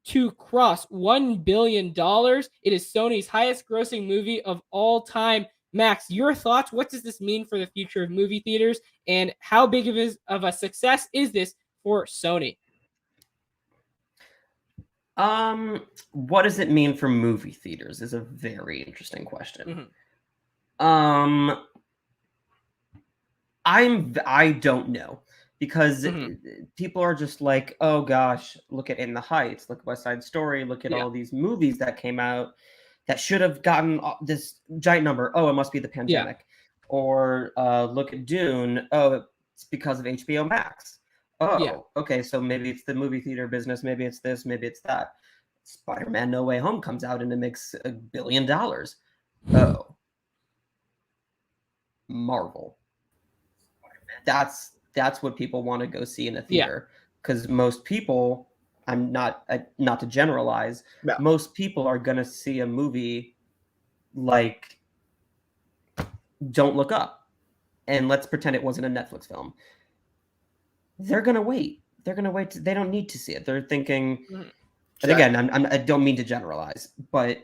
to cross $1 billion. It is Sony's highest grossing movie of all time. Max, your thoughts? What does this mean for the future of movie theaters, and how big of a success is this for Sony? What does it mean for movie theaters is a very interesting question. Mm-hmm. I don't know, because people are just like, oh gosh, look at In the Heights, look at West Side Story, look at all these movies that came out that should have gotten this giant number. Oh, it must be the pandemic. Yeah. Or look at Dune. Oh, it's because of HBO Max. Oh, okay, so maybe it's the movie theater business, maybe it's this, maybe it's that. Spider-Man No Way Home comes out and it makes $1 billion. Oh. Marvel. That's what people want to go see in a theater. Because most people, I'm not to generalize, most people are going to see a movie like Don't Look Up. And let's pretend it wasn't a Netflix film. They're going to wait. They don't need to see it. They're thinking, and again, I don't mean to generalize, but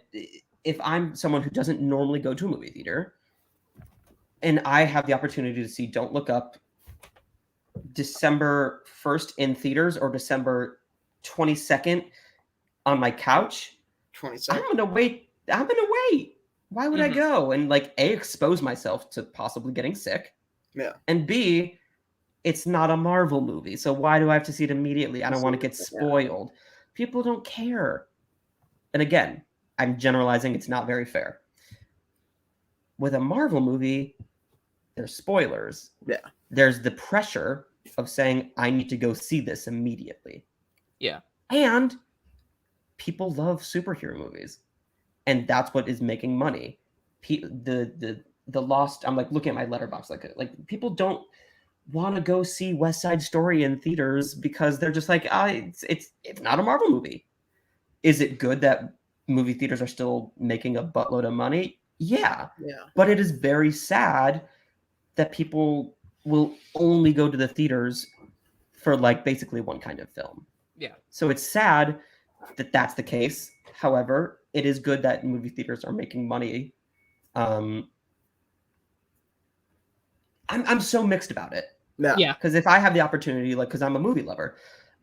if I'm someone who doesn't normally go to a movie theater and I have the opportunity to see Don't Look Up December 1st in theaters or December 22nd on my couch, I'm going to wait. Why would I go and expose myself to possibly getting sick? Yeah. And B, it's not a Marvel movie, so why do I have to see it immediately? I don't want to get spoiled. People don't care. And again, I'm generalizing. It's not very fair. With a Marvel movie, there's spoilers. Yeah. There's the pressure of saying, I need to go see this immediately. Yeah. And people love superhero movies. And that's what is making money. The Lost, I'm looking at my letterbox, like people don't want to go see West Side Story in theaters because they're just like, it's not a Marvel movie. Is it good that movie theaters are still making a buttload of money? Yeah. But it is very sad that people will only go to the theaters for like basically one kind of film. Yeah. So it's sad that that's the case. However, it is good that movie theaters are making money. I'm so mixed about it. Yeah. Because if I have the opportunity, like, because I'm a movie lover,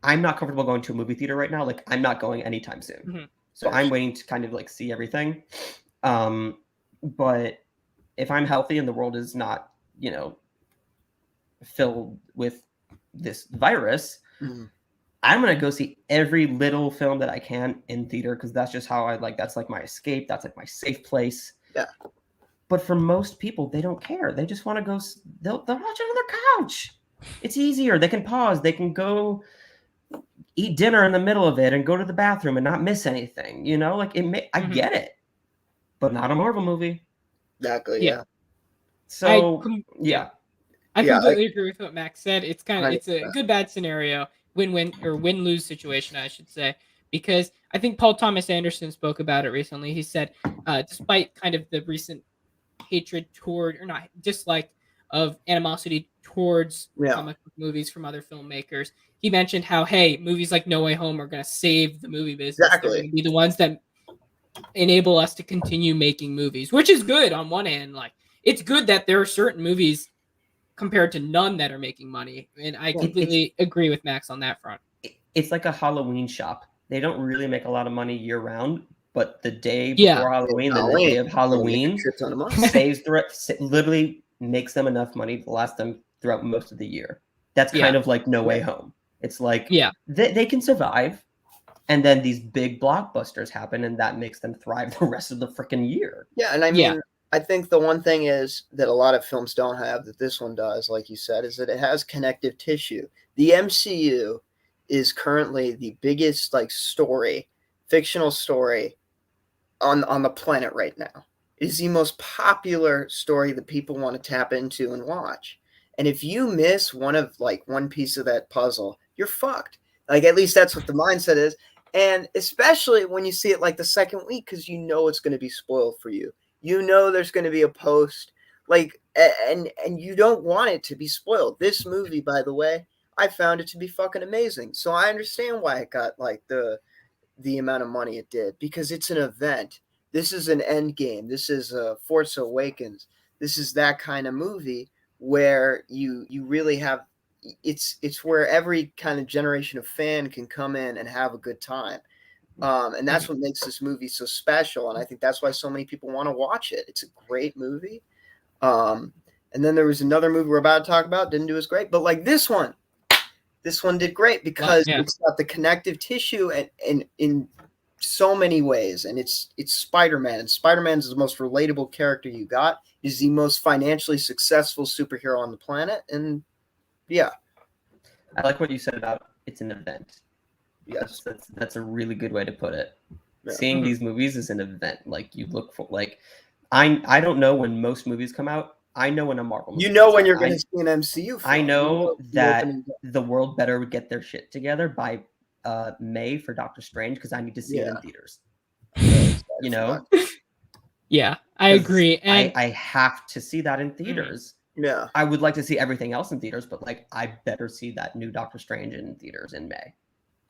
I'm not comfortable going to a movie theater right now. Like, I'm not going anytime soon. Mm-hmm. So I'm waiting to kind of like see everything. But if I'm healthy and the world is not, you know, filled with this virus, I'm going to go see every little film that I can in theater because that's just how I like, that's like my escape. That's like my safe place. Yeah. But for most people, they don't care. They just want to go, they'll watch it on their couch. It's easier. They can pause. They can go eat dinner in the middle of it and go to the bathroom and not miss anything. You know, like I get it, but not a Marvel movie. Exactly. Yeah. So I completely agree with what Max said. It's it's a good bad scenario, win-win or win-lose situation, I should say, because I think Paul Thomas Anderson spoke about it recently. He said, despite kind of the recent hatred toward, or not dislike of animosity towards comic book movies from other filmmakers, he mentioned how, hey, movies like No Way Home are going to save the movie business. They're going to be the ones that enable us to continue making movies, which is good on one hand. Like, it's good that there are certain movies compared to none that are making money. And I completely agree with Max on that front. It's like a Halloween shop. They don't really make a lot of money year round, but the day before Halloween, then the day of Halloween saves literally makes them enough money to last them throughout most of the year. That's kind of like No Way Home. It's like they can survive, and then these big blockbusters happen, and that makes them thrive the rest of the freaking year. Yeah, and I mean, I think the one thing is that a lot of films don't have that this one does, like you said, is that it has connective tissue. The MCU is currently the biggest fictional story on the planet right now. It is the most popular story that people want to tap into and watch. And if you miss one piece of that puzzle, you're fucked. Like, at least that's what the mindset is. And especially when you see it like the second week, because you know it's going to be spoiled for you. You know there's going to be a post, and you don't want it to be spoiled. This movie, by the way, I found it to be fucking amazing. So I understand why it got like the amount of money it did, because it's an event. This is an end game. This is Force Awakens. This is that kind of movie where you really have it's where every kind of generation of fan can come in and have a good time. And that's what makes this movie so special. And I think that's why so many people want to watch it. It's a great movie. And then there was another movie we're about to talk about, didn't do as great, but like this one did great because it's got the connective tissue and in so many ways. And it's Spider-Man, and Spider-Man is the most relatable character you got. He's the most financially successful superhero on the planet. And I like what you said about it's an event. Yes, that's a really good way to put it. Yeah. Seeing these movies is an event. Like, you look for, like, I don't know when most movies come out. I know when a Marvel movie when you're going to see an MCU film. I know that the world better get their shit together by May for Doctor Strange, because I need to see it in theaters. You know? Yeah, I agree. And I have to see that in theaters. Yeah. I would like to see everything else in theaters, but like, I better see that new Doctor Strange in theaters in May.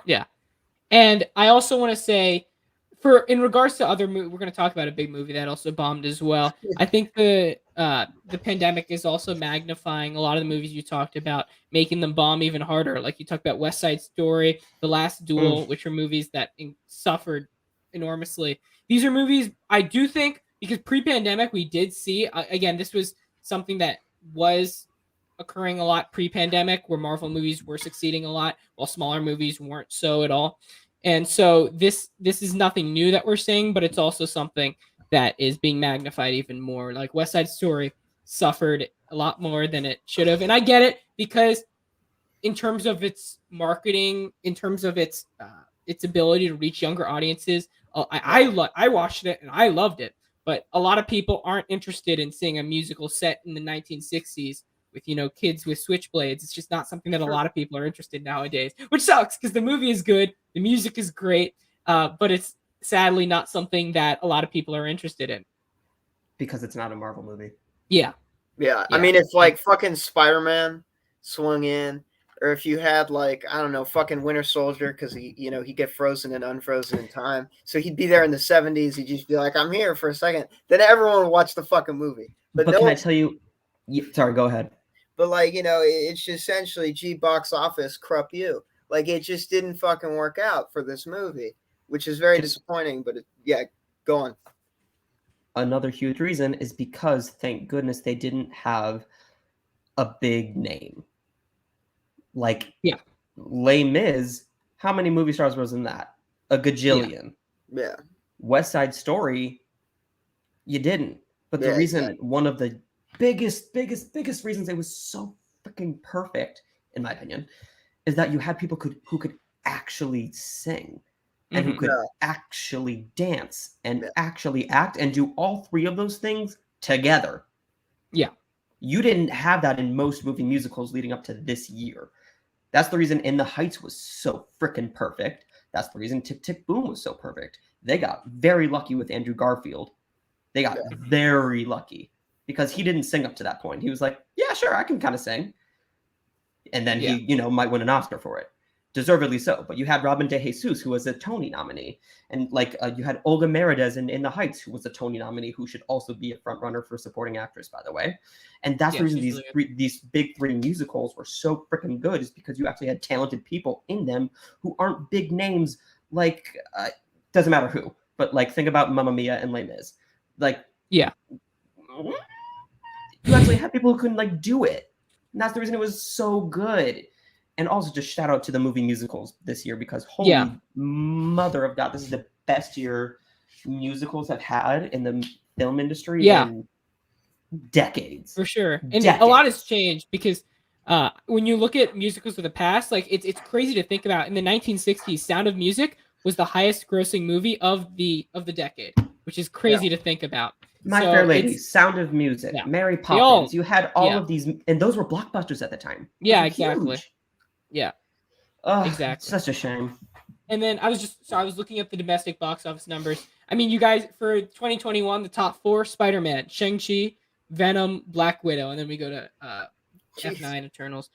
Yeah. And I also want to say, in regards to other movies, we're going to talk about a big movie that also bombed as well. I think the pandemic is also magnifying a lot of the movies you talked about, making them bomb even harder. Like, you talked about West Side Story, The Last Duel, which are movies that suffered enormously. These are movies I do think, because pre-pandemic we did see, again, this was something that was occurring a lot pre-pandemic, where Marvel movies were succeeding a lot while smaller movies weren't so at all. And so this is nothing new that we're seeing, but it's also something that is being magnified even more. Like, West Side Story suffered a lot more than it should have. And I get it, because in terms of its marketing, in terms of its ability to reach younger audiences, I watched it and I loved it. But a lot of people aren't interested in seeing a musical set in the 1960s with kids with switchblades. It's just not something that a lot of people are interested in nowadays, which sucks because the movie is good, the music is great, but it's sadly not something that a lot of people are interested in because it's not a Marvel movie. Yeah. I mean, if like fucking Spider-Man swung in, or if you had like, I don't know, fucking Winter Soldier, because he'd get frozen and unfrozen in time, so he'd be there in the 70s. He'd just be like, I'm here for a second. Then everyone would watch the fucking movie. But no, can I tell you? Sorry, go ahead. But like, it's just essentially box office crap you. Like, it just didn't fucking work out for this movie, which is very disappointing. But go on. Another huge reason is because, thank goodness, they didn't have a big name. Like, Les Mis, how many movie stars was in that? A gajillion. Yeah. West Side Story, you didn't. But the reason, one of the biggest reasons it was so freaking perfect, in my opinion, is that you had people who could actually sing. And who could actually dance and actually act and do all three of those things together. Yeah. You didn't have that in most movie musicals leading up to this year. That's the reason In the Heights was so freaking perfect. That's the reason Tick, Tick, Boom was so perfect. They got very lucky with Andrew Garfield. They got very lucky because he didn't sing up to that point. He was like, yeah, sure, I can kind of sing. And then he, might win an Oscar for it. Deservedly so. But you had Robin DeJesus, who was a Tony nominee. And you had Olga Merediz in The Heights, who was a Tony nominee, who should also be a front runner for supporting actress, by the way. And that's the reason these big three musicals were so freaking good, is because you actually had talented people in them who aren't big names, like, doesn't matter who, but like, think about Mamma Mia and Les Mis. Like, you actually had people who couldn't like do it. And that's the reason it was so good. And also just shout out to the movie musicals this year, because holy mother of God, this is the best year musicals have had in the film industry in decades. For sure. And a lot has changed because when you look at musicals of the past, like it's crazy to think about. In the 1960s, Sound of Music was the highest grossing movie of the decade, which is crazy to think about. My Fair Lady, Sound of Music, Mary Poppins. You had all of these, and those were blockbusters at the time. Yeah, exactly. Huge. Yeah, exactly. Such a shame. And then I was looking up the domestic box office numbers. I mean, you guys, for 2021, the top 4: Spider-Man, Shang-Chi, Venom, Black Widow, and then we go to F9 Eternals.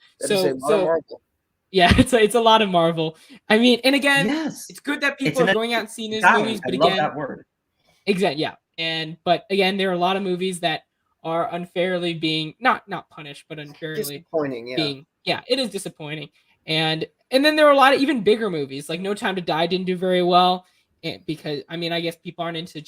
Yeah, it's a lot of Marvel. I mean, and again, it's good that people are going out and seeing these movies. But I love that word. Exactly. Yeah, but again, there are a lot of movies that are unfairly being not punished, but unfairly disappointing. It is disappointing. And then there were a lot of even bigger movies, like No Time to Die didn't do very well, because I mean, I guess people aren't into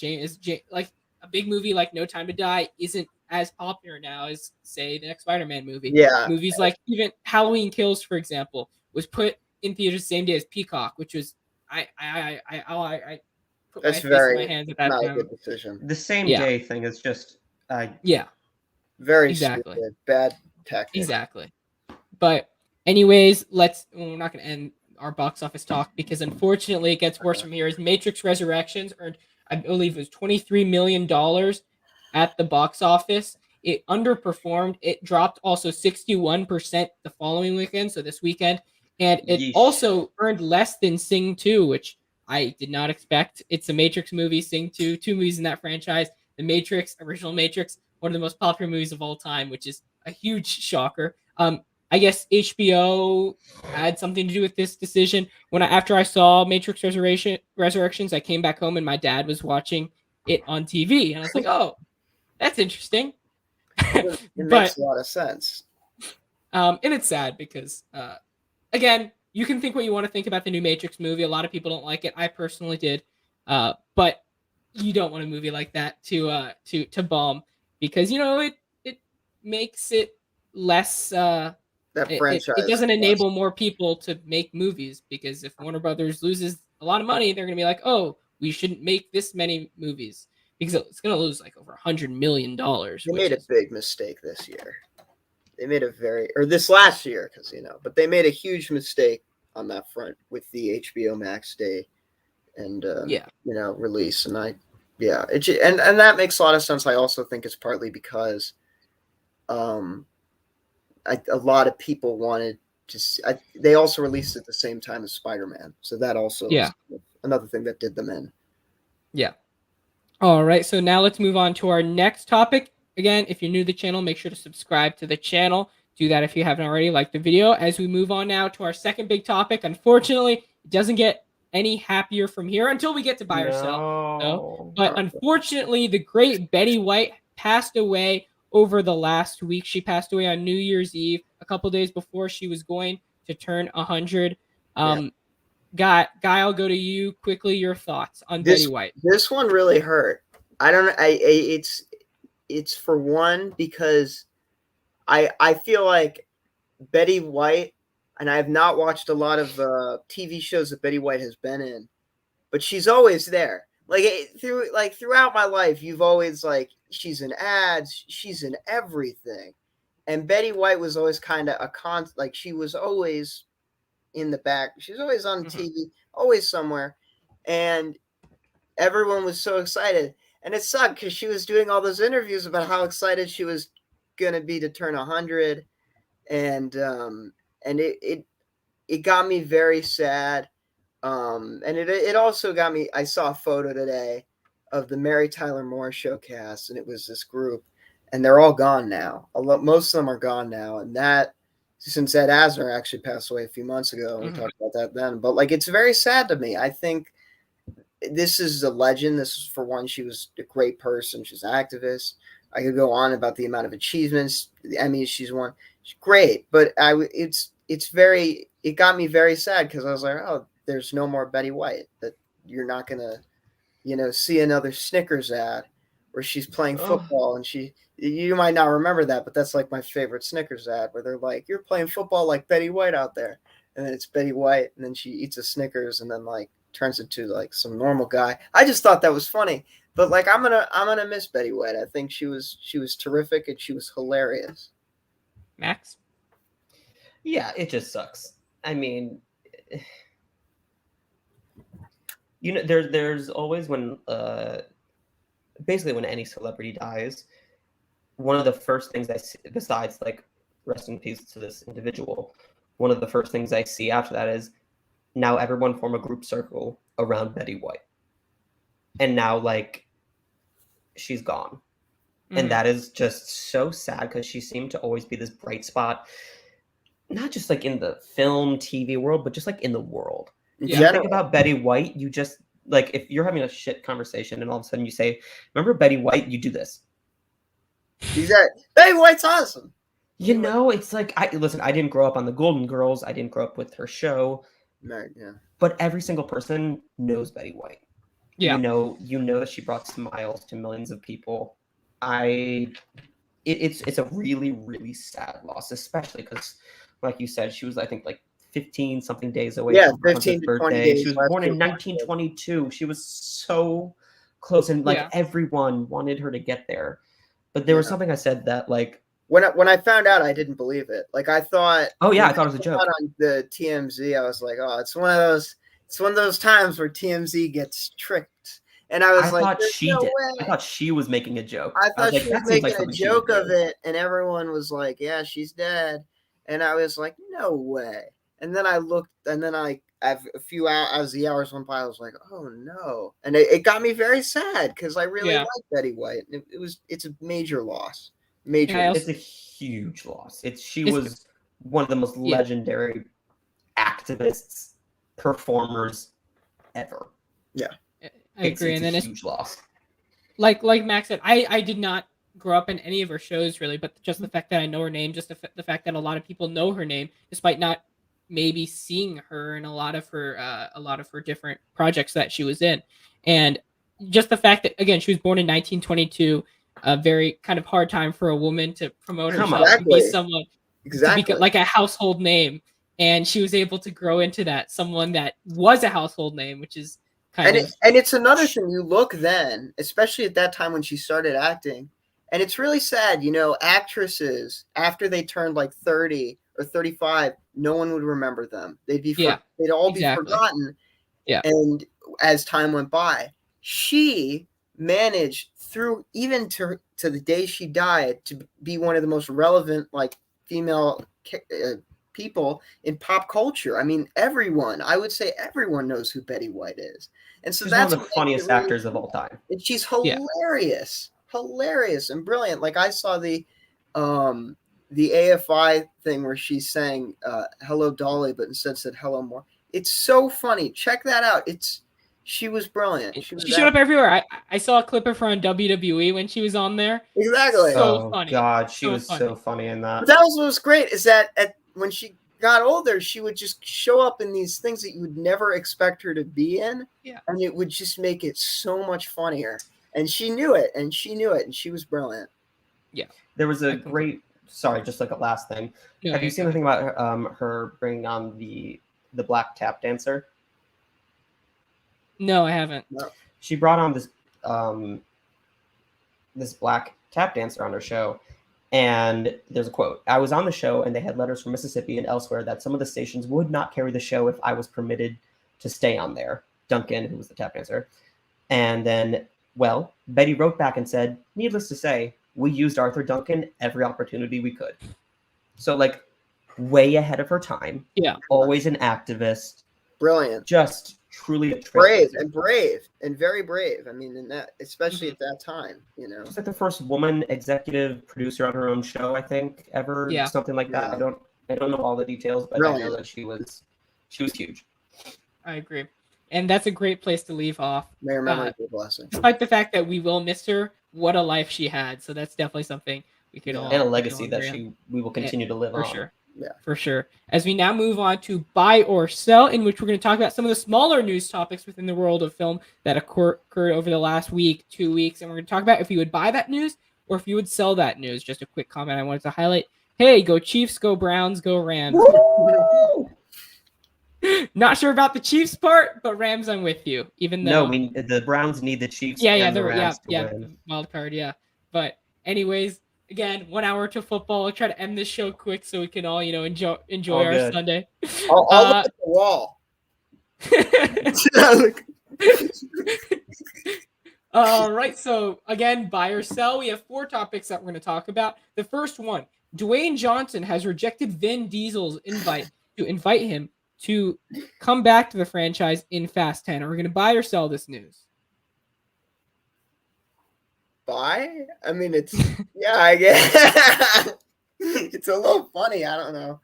like a big movie like No Time to Die isn't as popular now as, say, the next Spider-Man movie. Yeah, movies like even Halloween Kills, for example, was put in theaters the same day as Peacock, which was I put that's my very face in my hands at that not time. a good decision. The same day thing is just very stupid, bad tactic. Exactly. But anyways, we're not going to end our box office talk because unfortunately it gets worse from here. As Matrix Resurrections earned, I believe it was $23 million at the box office. It underperformed. It dropped also 61% the following weekend, so this weekend. And it also earned less than Sing 2, which I did not expect. It's a Matrix movie, Sing 2, 2 movies in that franchise. The Matrix, original Matrix, one of the most popular movies of all time, which is a huge shocker. I guess HBO had something to do with this decision. After I saw Matrix Resurrections, I came back home and my dad was watching it on TV, and I was like, "Oh, that's interesting." It makes a lot of sense. And it's sad because, again, you can think what you want to think about the new Matrix movie. A lot of people don't like it. I personally did, but you don't want a movie like that to bomb because it makes it less. It doesn't enable more people to make movies, because if Warner Brothers loses a lot of money, they're going to be like, oh, we shouldn't make this many movies because it's going to lose like over $100 million. They made a big mistake this year. They made this last year, but they made a huge mistake on that front with the HBO Max day and release. And and that makes a lot of sense. I also think it's partly because a lot of people wanted to see. They also released it at the same time as Spider-Man, so that also was another thing that did them in. Yeah. All right, so now let's move on to our next topic. Again, if you're new to the channel, make sure to subscribe to the channel. Do that if you haven't already. Like the video. As we move on now to our second big topic, unfortunately, it doesn't get any happier from here until we get to buy or sell. So, but unfortunately, the great Betty White passed away over the last week. She passed away on New Year's Eve, a couple days before she was going to turn 100. Guy, I'll go to you quickly. Your thoughts on Betty White? This one really hurt. I don't know. It's for one because I feel like Betty White, and I have not watched a lot of TV shows that Betty White has been in, but she's always there. Throughout my life, you've always she's in ads, she's in everything, and Betty White was always kind of she was always in the back. She's always on TV, always somewhere, and everyone was so excited. And it sucked because she was doing all those interviews about how excited she was gonna be to turn 100, and it got me very sad. And it also got me. I saw a photo today of the Mary Tyler Moore Show cast, and it was this group, and they're all gone now. Most of them are gone now, and that since Ed Asner actually passed away a few months ago, and we talked about that then. But it's very sad to me. I think this is a legend. This is, for one, she was a great person. She's an activist. I could go on about the amount of achievements, the Emmys she's won. She's great, but it got me very sad because I was like, oh, there's no more Betty White. That you're not gonna, see another Snickers ad where she's playing football, and you might not remember that, but that's my favorite Snickers ad where they're like, you're playing football like Betty White out there, and then it's Betty White, and then she eats a Snickers, and then turns into some normal guy. I just thought that was funny, but I'm gonna miss Betty White. I think she was terrific, and she was hilarious. Max? Yeah, it just sucks. I mean, there's always when basically when any celebrity dies, one of the first things I see, besides rest in peace to this individual, one of the first things I see after that is now everyone form a group circle around Betty White. And now she's gone. And that is just so sad because she seemed to always be this bright spot, not just in the film, TV world, but just in the world. Yeah. You think about Betty White, you just if you're having a shit conversation and all of a sudden you say, remember Betty White, you do this. Betty White's awesome. It's I didn't grow up on the Golden Girls. I didn't grow up with her show. Right, yeah. But every single person knows Betty White. Yeah. You know that she brought smiles to millions of people. It's a really, really sad loss, especially because, like you said, she was, I think, 15 something days away from her 15 to 20 birthday. Days. She was born in 1922. She was so close, and everyone wanted her to get there. But there was something I said that when I found out, I didn't believe it. I thought, I thought it was a joke. On the TMZ, I was like, oh, it's one of those times where TMZ gets tricked. And I thought she did. I thought she was making a joke. I thought she was making a joke of it, and everyone was like, yeah, she's dead. And I was like, no way. And then I looked, and then I have a few hours, as the hours went by, I was like, oh no. And it got me very sad because I really like Betty White. It's a major loss. It's a huge loss. She was one of the most legendary activists, performers ever. Yeah. I agree, and then it's a huge loss. Like Max said, I did not grow up in any of her shows really, but just the fact that I know her name, just the fact that a lot of people know her name, despite not maybe seeing her in a lot of her different projects that she was in, and just the fact that again she was born in 1922, a very kind of hard time for a woman to promote herself to be someone to be like a household name, and she was able to grow into that someone that was a household name, which is. And it's another thing. You look then, especially at that time when she started acting, and it's really sad. Actresses after they turned 30 or 35, no one would remember them. They'd all be forgotten. Yeah. And as time went by, she managed through even to the day she died to be one of the most relevant female people in pop culture. I mean, I would say everyone knows who Betty White is. And so that's one of the funniest actors of all time. And she's hilarious, hilarious and brilliant. Like I saw the AFI thing where she sang Hello Dolly, but instead said Hello More. It's so funny. Check that out. She was brilliant. She showed up everywhere. I saw a clip of her on WWE when she was on there. Exactly. So funny. God, she was so funny in that. But that was what was great is that when she got older, she would just show up in these things that you would never expect her to be in. Yeah. And it would just make it so much funnier. And she knew it, and she was brilliant. Yeah. There was a great, sorry, just like a last thing. No, have you seen anything about her bringing on the black tap dancer? No, I haven't. No. She brought on this black tap dancer on her show. And there's a quote. I was on the show and they had letters from Mississippi and elsewhere that some of the stations would not carry the show if I was permitted to stay on there. Duncan, who was the tap dancer. And then, well, Betty wrote back and said, needless to say, we used Arthur Duncan every opportunity we could. So like way ahead of her time. Yeah. Always an activist. Brilliant. Just truly a brave and very brave. I mean, in that, especially at that time, you know, it's like the first woman executive producer on her own show, I think, ever. Yeah. Something like that. Yeah. I don't know all the details, but I know that she was huge. I agree. And that's a great place to leave off. May her memory be a blessing. Despite the fact that we will miss her, what a life she had. So that's definitely something we could all, and a legacy that we will continue to live for on. Sure. Yeah, for sure. As we now move on to buy or sell, in which we're going to talk about some of the smaller news topics within the world of film that occurred over the last week, 2 weeks, and we're going to talk about if you would buy that news or if you would sell that news. Just a quick comment I wanted to highlight. Hey, go Chiefs, go Browns, go Rams. Not sure about the Chiefs part, but Rams, I'm with you. Even though the Browns need the Chiefs. Wild card, yeah. But anyways. Again, 1 hour to football. I'll try to end this show quick so we can all, enjoy our good. Sunday. I'll look at the wall. All right. So again, buy or sell. We have 4 topics that we're going to talk about. The first one, Dwayne Johnson has rejected Vin Diesel's invite him to come back to the franchise in Fast 10. Are we going to buy or sell this news? Buy? I mean, it's I guess it's a little funny. I don't know.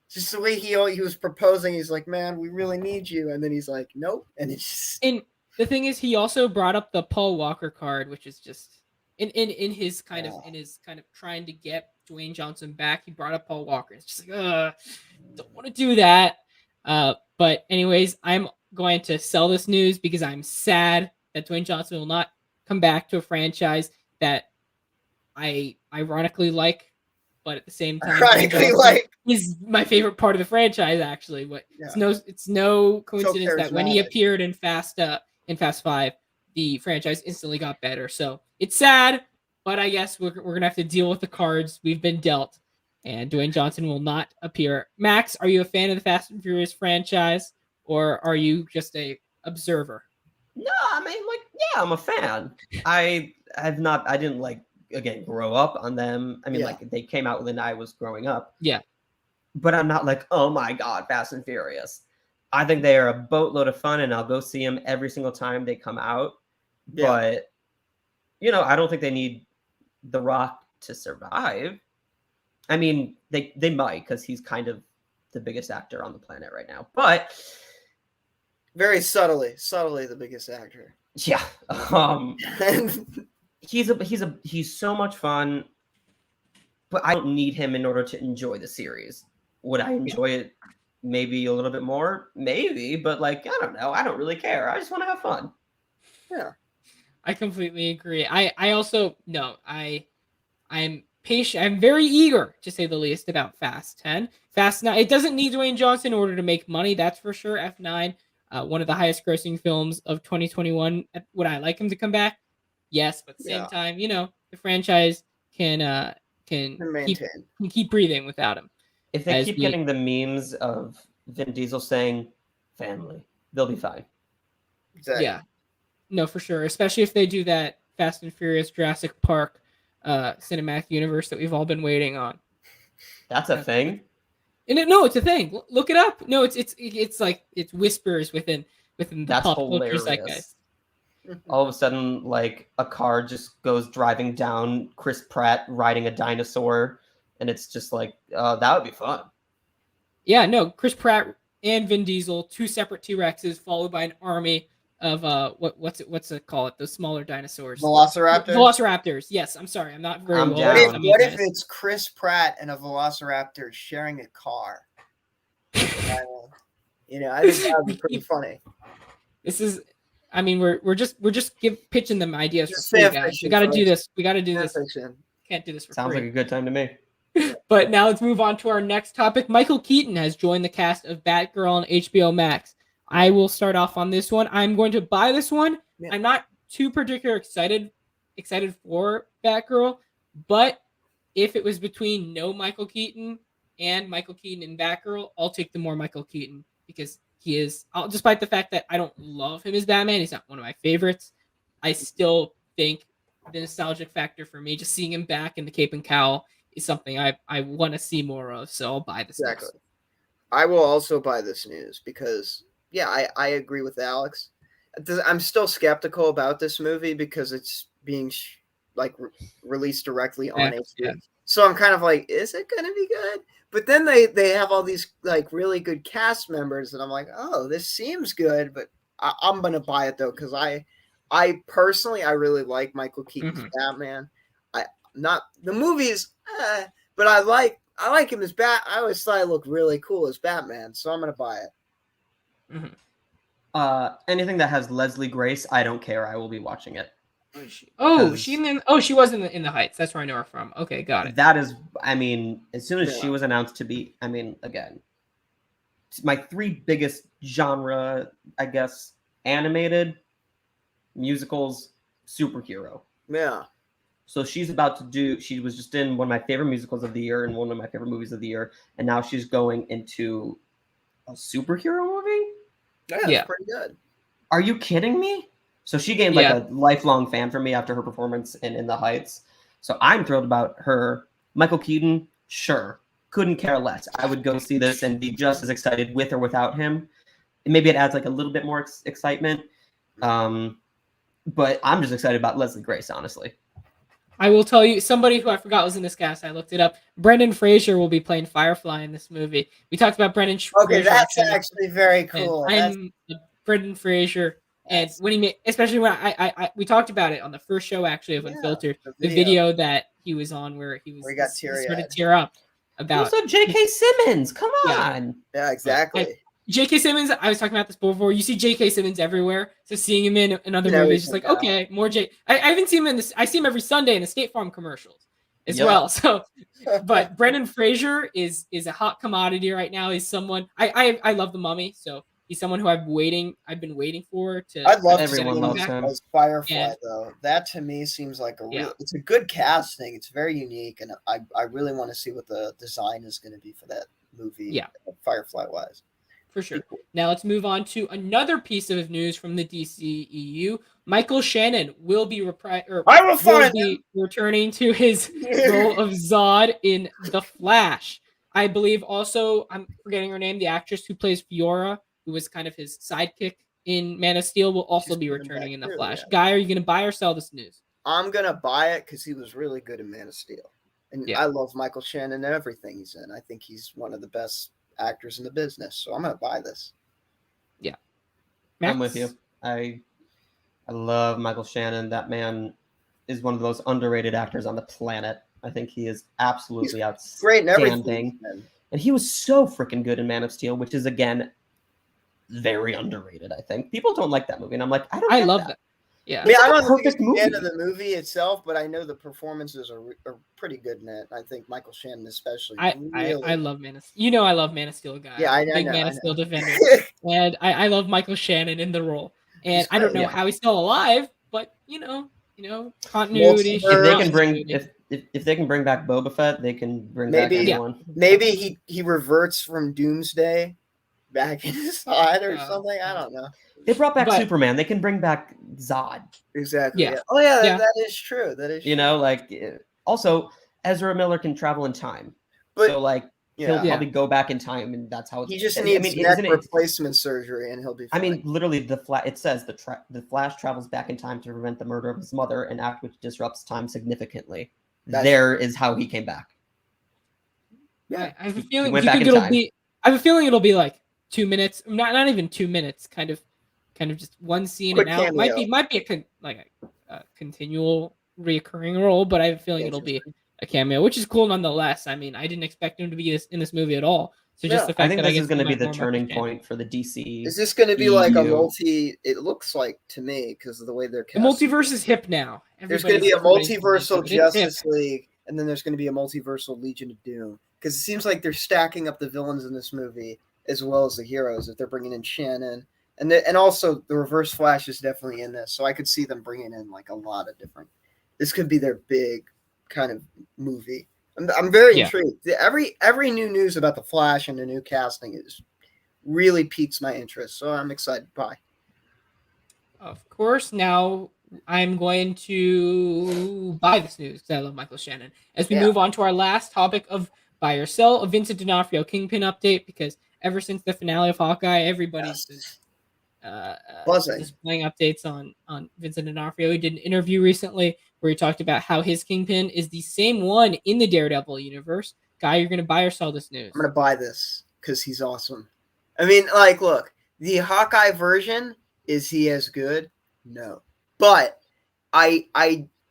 Just the way he was proposing. He's like, "Man, we really need you," and then he's like, "Nope." And it's just... And the thing is, he also brought up the Paul Walker card, which is just in his kind of trying to get Dwayne Johnson back. He brought up Paul Walker. It's just like, don't want to do that. But anyways, I'm going to sell this news because I'm sad that Dwayne Johnson will not come back to a franchise that I ironically like, but at the same time, is my favorite part of the franchise actually. But it's no coincidence that when he appeared in Fast 5, the franchise instantly got better. So it's sad, but I guess we're gonna have to deal with the cards we've been dealt. And Dwayne Johnson will not appear. Max, are you a fan of the Fast and Furious franchise, or are you just a observer? No, I mean, I'm a fan. I didn't again grow up on them. I mean, they came out when I was growing up. Yeah. But I'm not like, oh my God, Fast and Furious. I think they are a boatload of fun and I'll go see them every single time they come out. Yeah. But, I don't think they need The Rock to survive. I mean, they might because he's kind of the biggest actor on the planet right now. But very subtly the biggest actor. Yeah. He's so much fun, but I don't need him in order to enjoy the series. Would I enjoy it maybe a little bit more? Maybe, but I don't know. I don't really care. I just want to have fun. Yeah. I completely agree. I also no, I'm patient. I'm very eager, to say the least, about Fast 10. Fast 9. It doesn't need Dwayne Johnson in order to make money, that's for sure. F9. One of the highest grossing films of 2021. Would I like him to come back? Yes, but at the same time, the franchise can keep breathing without him. If they keep getting the memes of Vin Diesel saying family, they'll be fine. Exactly. Yeah. No, for sure. Especially if they do that Fast and Furious Jurassic Park cinematic universe that we've all been waiting on. That's a thing. No, it's a thing. Look it up. No, it's like it's whispers within the That's pop hilarious. culture zeitgeist. All of a sudden, like a car just goes driving down Chris Pratt riding a dinosaur, and it's just like that would be fun. Yeah, no, Chris Pratt and Vin Diesel, 2 separate T-Rexes, followed by an army of what's it called? Those smaller dinosaurs. Velociraptors. Yes, I'm sorry, I'm not very I'm well. down. What if it's Chris Pratt and a Velociraptor sharing a car? You know, I think that would be pretty funny. This is, I mean, we're just pitching them ideas Just for free, guys. We got to do this. We got to do this. Fiction. Can't do this for Sounds free. like a good time to me. But now let's move on to our next topic. Michael Keaton has joined the cast of Batgirl on HBO Max. I will start off on this one. I'm going to buy this one. Yeah. I'm not too particularly excited for Batgirl, but if it was between no Michael Keaton and Michael Keaton and Batgirl, I'll take the more Michael Keaton because he is, despite the fact that I don't love him as Batman, he's not one of my favorites. I still think the nostalgic factor for me, just seeing him back in the cape and cowl, is something I want to see more of. So I'll buy this. Exactly. News. I will also buy this news because, yeah, I agree with Alex. I'm still skeptical about this movie because it's being released directly on HBO. Yeah. So I'm kind of like, is it going to be good? But then they have all these like really good cast members, and I'm like, oh, this seems good. But I'm going to buy it though because I personally really like Michael Keaton's Batman. Not the movies, but I like him as Bat. I always thought I looked really cool as Batman, so I'm gonna buy it. Anything that has Leslie Grace, I don't care. I will be watching it. She was in the Heights. That's where I know her from. Okay, got it. That is, I mean, as soon as she was announced to be, I mean, again, my 3 biggest genre, I guess, animated, musicals, superhero. Yeah. So she was just in one of my favorite musicals of the year and one of my favorite movies of the year. And now she's going into a superhero movie? Yeah. Pretty good. Are you kidding me? So she gained like a lifelong fan for me after her performance in The Heights. So I'm thrilled about her. Michael Keaton, sure. Couldn't care less. I would go see this and be just as excited with or without him. And maybe it adds like a little bit more excitement. But I'm just excited about Leslie Grace, honestly. I will tell you, somebody who I forgot was in this cast, I looked it up. Brendan Fraser will be playing Firefly in this movie. We talked about Brendan Fraser. Okay, that's actually very cool. I'm Brendan Fraser. And when he made, especially when we talked about it on the first show actually of Unfiltered, the video that he was on where he got started to tear up about. Also, J.K. Simmons, come on. Yeah, exactly. J.K. Simmons, I was talking about this before. You see J.K. Simmons everywhere. So seeing him in other movies, just like, okay, more I haven't seen him in this. I see him every Sunday in the State Farm commercials as well. So, but Brendan Fraser is a hot commodity right now. He's someone I love The Mummy, so he's someone who I've been waiting for to. I'd love everyone loves him as Firefly though. That to me seems like it's a good casting. It's very unique, and I really want to see what the design is going to be for that movie. Yeah, Firefly wise. For sure. Now let's move on to another piece of news from the DCEU. Michael Shannon will be returning to his role of Zod in The Flash. I believe also, I'm forgetting her name, the actress who plays Fiora, who was kind of his sidekick in Man of Steel, will also be returning in The Flash. Yeah. Guy, are you going to buy or sell this news? I'm going to buy it because he was really good in Man of Steel. And I love Michael Shannon and everything he's in. I think he's one of the best actors in the business, so I'm gonna buy this. Yeah, Max? I'm with you. I love Michael Shannon. That man is one of the most underrated actors on the planet. I think he is absolutely outstanding. Great in everything. And he was so freaking good in Man of Steel, which is again very underrated. I think people don't like that movie, and I'm like, I love that. Yeah, I don't think it's the end of the movie itself, but I know the performances are pretty good in it. I think Michael Shannon especially. I love Man of Steel. I love Man of Steel guy. Yeah, I know. Big Man of Steel defender. And I love Michael Shannon in the role. And I don't know how he's still alive, but continuity. If they can bring if they can bring back Boba Fett, they can bring back anyone. Maybe he reverts from Doomsday back in his side or something. I don't know. They brought back Superman. They can bring back Zod. Exactly. Yeah. Oh yeah, that is true. That is. True. Also Ezra Miller can travel in time. So like he'll probably go back in time, and that's how he just needs neck replacement surgery, and he'll be fine. I mean, literally, it says the Flash travels back in time to prevent the murder of his mother, an act which disrupts time significantly. Is how he came back. Yeah, I have a feeling I have a feeling it'll be like 2 minutes, not even 2 minutes, kind of just one scene and out. Might be a continual reoccurring role, but I have a feeling it'll be a cameo, which is cool nonetheless. I mean, I didn't expect him to be in this movie at all. So just the fact I think this is going to be the turning point for the DC. Is this going to be like a multi? It looks like to me because of the way they're casting. The multiverse is hip now. There's going to be a multiversal Justice League, and then there's going to be a multiversal Legion of Doom. Because it seems like they're stacking up the villains in this movie as well as the heroes. If they're bringing in Shannon, and also the Reverse Flash is definitely in this, so I could see them bringing in like a lot of different. This could be their big kind of movie. I'm very intrigued. Every new news about the Flash and the new casting is really piques my interest, so I'm excited. Bye. Of course, now I'm going to buy this news because I love Michael Shannon. As we move on to our last topic of buy or sell, a Vincent D'Onofrio Kingpin update, because ever since the finale of Hawkeye, everybody's displaying updates on Vincent D'Onofrio. He did an interview recently where he talked about how his Kingpin is the same one in the Daredevil universe. Guy, you're going to buy or sell this news? I'm going to buy this because he's awesome. I mean, like, look, the Hawkeye version, is he as good? No. But I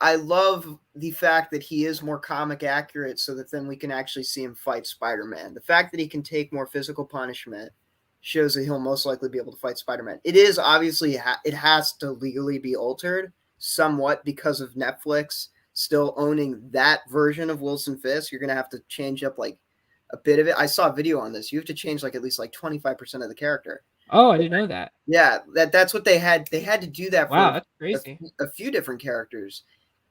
love the fact that he is more comic accurate so that then we can actually see him fight Spider-Man. The fact that he can take more physical punishment shows that he'll most likely be able to fight Spider-Man. It is obviously, it has to legally be altered somewhat because of Netflix still owning that version of Wilson Fisk. You're going to have to change up like a bit of it. I saw a video on this. You have to change like at least like 25% of the character. Oh, I didn't know that. Yeah, that's what they had. They had to do that for that's crazy. A few different characters.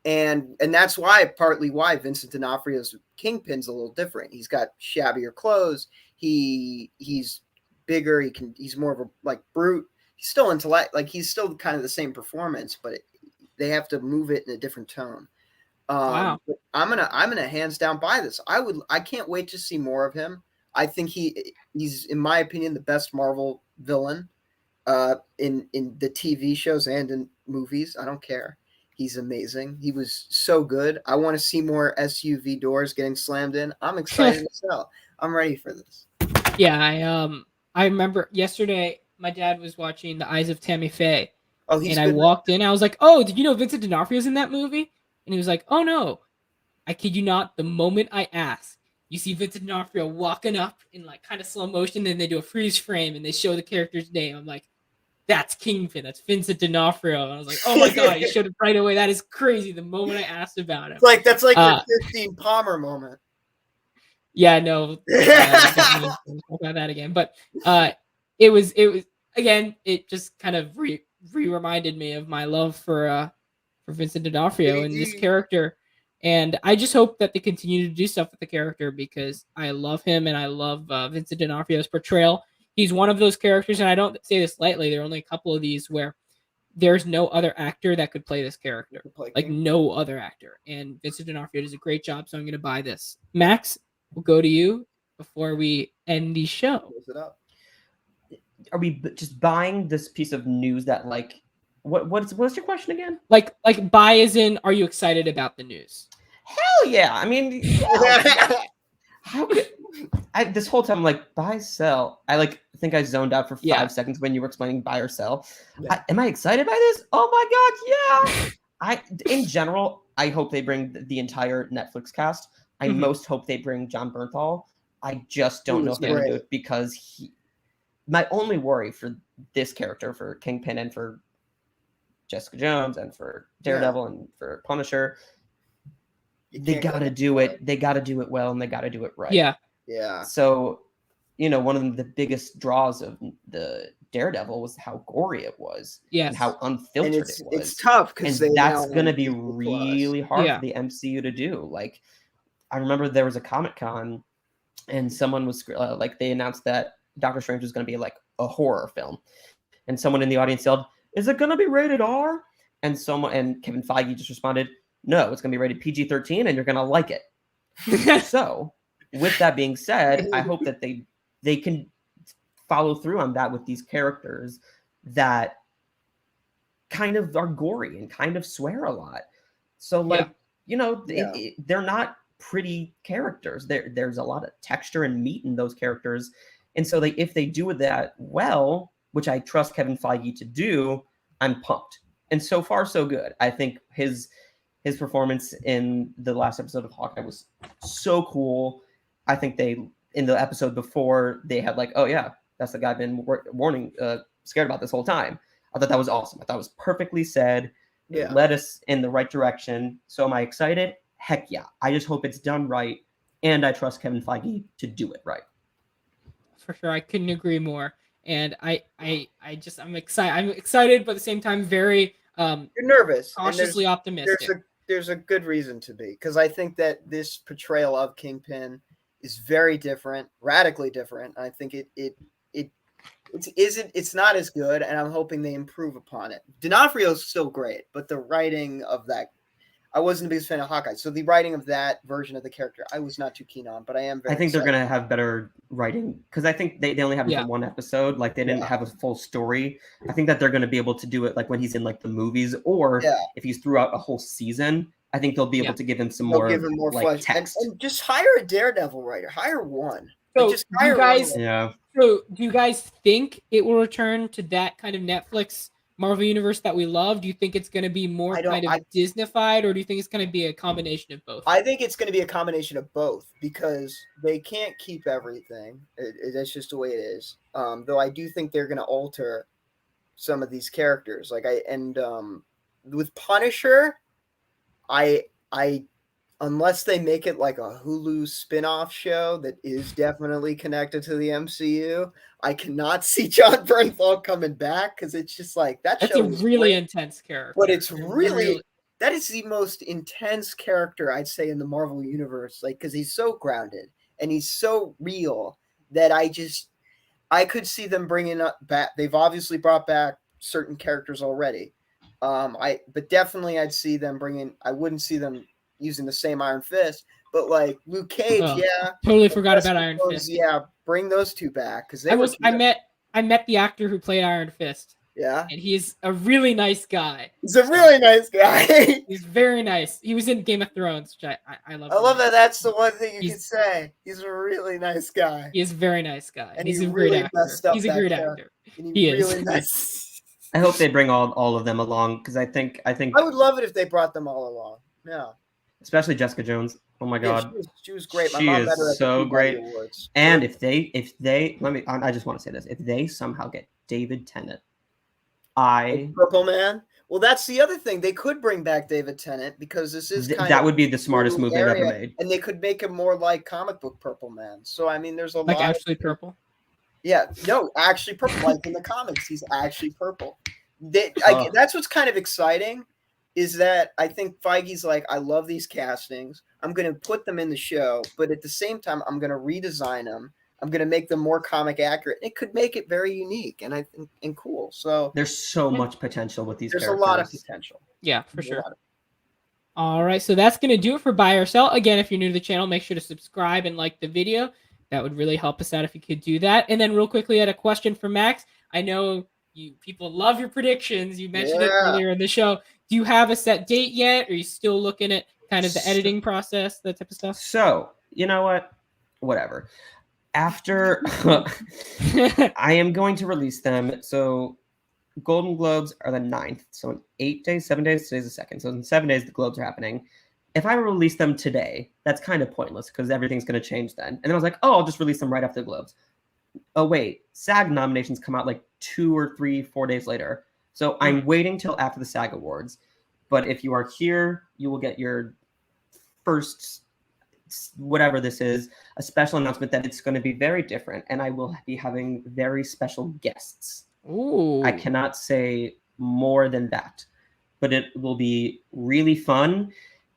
And that's partly why Vincent D'Onofrio's Kingpin's a little different. He's got shabbier clothes. He's bigger. He's more of a like brute. He's still he's still kind of the same performance, but they have to move it in a different tone. Wow. But I'm gonna hands down buy this. I can't wait to see more of him. I think he's in my opinion the best Marvel villain in the TV shows and in movies. I don't care. He's amazing. He was so good. I want to see more SUV doors getting slammed in. I'm excited to sell. I'm ready for this. Yeah, I remember yesterday my dad was watching The Eyes of Tammy Faye. Oh, he's and I walked in. I was like, "Oh, did you know Vincent D'Onofrio's in that movie?" And he was like, "Oh no." I kid you not. The moment I asked, you see Vincent D'Onofrio walking up in like kind of slow motion, then they do a freeze frame and they show the character's name. I'm like, that's Kingpin. That's Vincent D'Onofrio. And I was like, oh my god, he showed it right away. That is crazy. The moment I asked about it, that's like the 15 Palmer moment. Yeah, no, about that again. But it was again. It just kind of reminded me of my love for Vincent D'Onofrio and this character. And I just hope that they continue to do stuff with the character because I love him and I love Vincent D'Onofrio's portrayal. He's one of those characters, and I don't say this lightly. There are only a couple of these where there's no other actor that could play this character. Like no other actor. And Vincent D'Onofrio does a great job, so I'm going to buy this. Max, we'll go to you before we end the show. Close it up. Are we just buying this piece of news that like what's your question again? Like buy as in, are you excited about the news? Hell yeah! I mean, how could this whole time I'm like buy sell? I think I zoned out for 5 seconds when you were explaining buy or sell. Yeah. Am I excited by this? Oh my god, yeah! In general, I hope they bring the entire Netflix cast. I most hope they bring Jon Bernthal. I just don't know if they're going to do it because my only worry for this character, for Kingpin and for Jessica Jones and for Daredevil and for Punisher, they got to do it. They got to do it well and they got to do it right. Yeah. Yeah. So, one of the biggest draws of the Daredevil was how gory it was. Yes. And how unfiltered it was. It's tough because that's going to be really hard for the MCU to do. Like, I remember there was a Comic-Con and someone was they announced that Doctor Strange was going to be like a horror film. And someone in the audience yelled, "Is it going to be rated R?" And Kevin Feige just responded, "No, it's going to be rated PG-13 and you're going to like it." So with that being said, I hope that they can follow through on that with these characters that kind of are gory and kind of swear a lot. So like, they're not pretty characters. There's a lot of texture and meat in those characters. And so if they do that well, which I trust Kevin Feige to do, I'm pumped. And so far, so good. I think his performance in the last episode of Hawkeye was so cool. I think in the episode before, they had like, oh yeah, that's the guy I've been scared about this whole time. I thought that was awesome. I thought it was perfectly said. It led us in the right direction. So am I excited? Heck yeah. I just hope it's done right. And I trust Kevin Feige to do it right. For sure. I couldn't agree more. And I'm excited. I'm excited, but at the same time, very you're nervous. Cautiously optimistic. There's a good reason to be, because I think that this portrayal of Kingpin is very different, radically different. I think it's not as good, and I'm hoping they improve upon it. D'Onofrio is still great, but the writing of that, I wasn't the biggest fan of Hawkeye, so the writing of that version of the character, I was not too keen on. But I am very. I think they're gonna have better writing, because I think they only have it for one episode. Like they didn't have a full story. I think that they're gonna be able to do it like when he's in like the movies, or if he's throughout a whole season. I think they'll be able to give him some more like text. And just hire a Daredevil writer. Hire one. So just hire one. So do you guys think it will return to that kind of Netflix Marvel universe that we love? Do you think it's going to be more kind of Disneyfied, or do you think it's going to be a combination of both? I think it's going to be a combination of both, because they can't keep everything. That's just the way it is. Though I do think they're going to alter some of these characters. With Punisher, I unless they make it like a Hulu spin-off show that is definitely connected to the MCU, I cannot see John Bernthal coming back, because it's just like that's a really intense character. But it's really that is the most intense character I'd say in the Marvel universe, like, because he's so grounded and he's so real that I could see them bringing up back. They've obviously brought back certain characters already. But definitely I'd see them bringing. I wouldn't see them using the same Iron Fist, but like Luke Cage, totally forgot about Iron Fist. Yeah, bring those two back, because I met the actor who played Iron Fist. Yeah, and he's a really nice guy. He's a really nice guy. He's very nice. He was in Game of Thrones, which I love. I love that. That's the one thing you can say. He's a really nice guy. He's a very nice guy, and he's a really great actor. He's a great actor. He is really nice. I hope they bring all of them along, because I think I would love it if they brought them all along. Yeah. Especially Jessica Jones. Oh my God, she was great. She is so great. And if they I just want to say this: if they somehow get David Tennant, Purple Man. Well, that's the other thing. They could bring back David Tennant, because this is that would be the smartest move they've ever made. And they could make him more like comic book Purple Man. So I mean, there's a lot. Like actually purple. Yeah, no, actually purple. Like in the comics, he's actually purple. That's what's kind of exciting, is that I think Feige's like, I love these castings. I'm going to put them in the show, but at the same time, I'm going to redesign them. I'm going to make them more comic accurate. It could make it very unique and cool. So there's so much potential with these characters. There's a lot of potential. Yeah, for sure. All right, so that's going to do it for Buy or Sell. Again, if you're new to the channel, make sure to subscribe and like the video. That would really help us out if you could do that. And then real quickly, I had a question for Max. I know people love your predictions. You mentioned it earlier in the show. Do you have a set date yet? Or are you still looking at kind of the editing process, that type of stuff? So, you know what? Whatever. After I am going to release them. So Golden Globes are the 9th. So in 8 days, 7 days, today's the 2nd. So in 7 days, the Globes are happening. If I release them today, that's kind of pointless, because everything's going to change then. And then I was like, I'll just release them right after the Globes. Oh, wait. SAG nominations come out like 2 or 3, 4 days later. So I'm waiting till after the SAG Awards. But if you are here, you will get your first, whatever this is, a special announcement that it's going to be very different. And I will be having very special guests. Ooh. I cannot say more than that. But it will be really fun.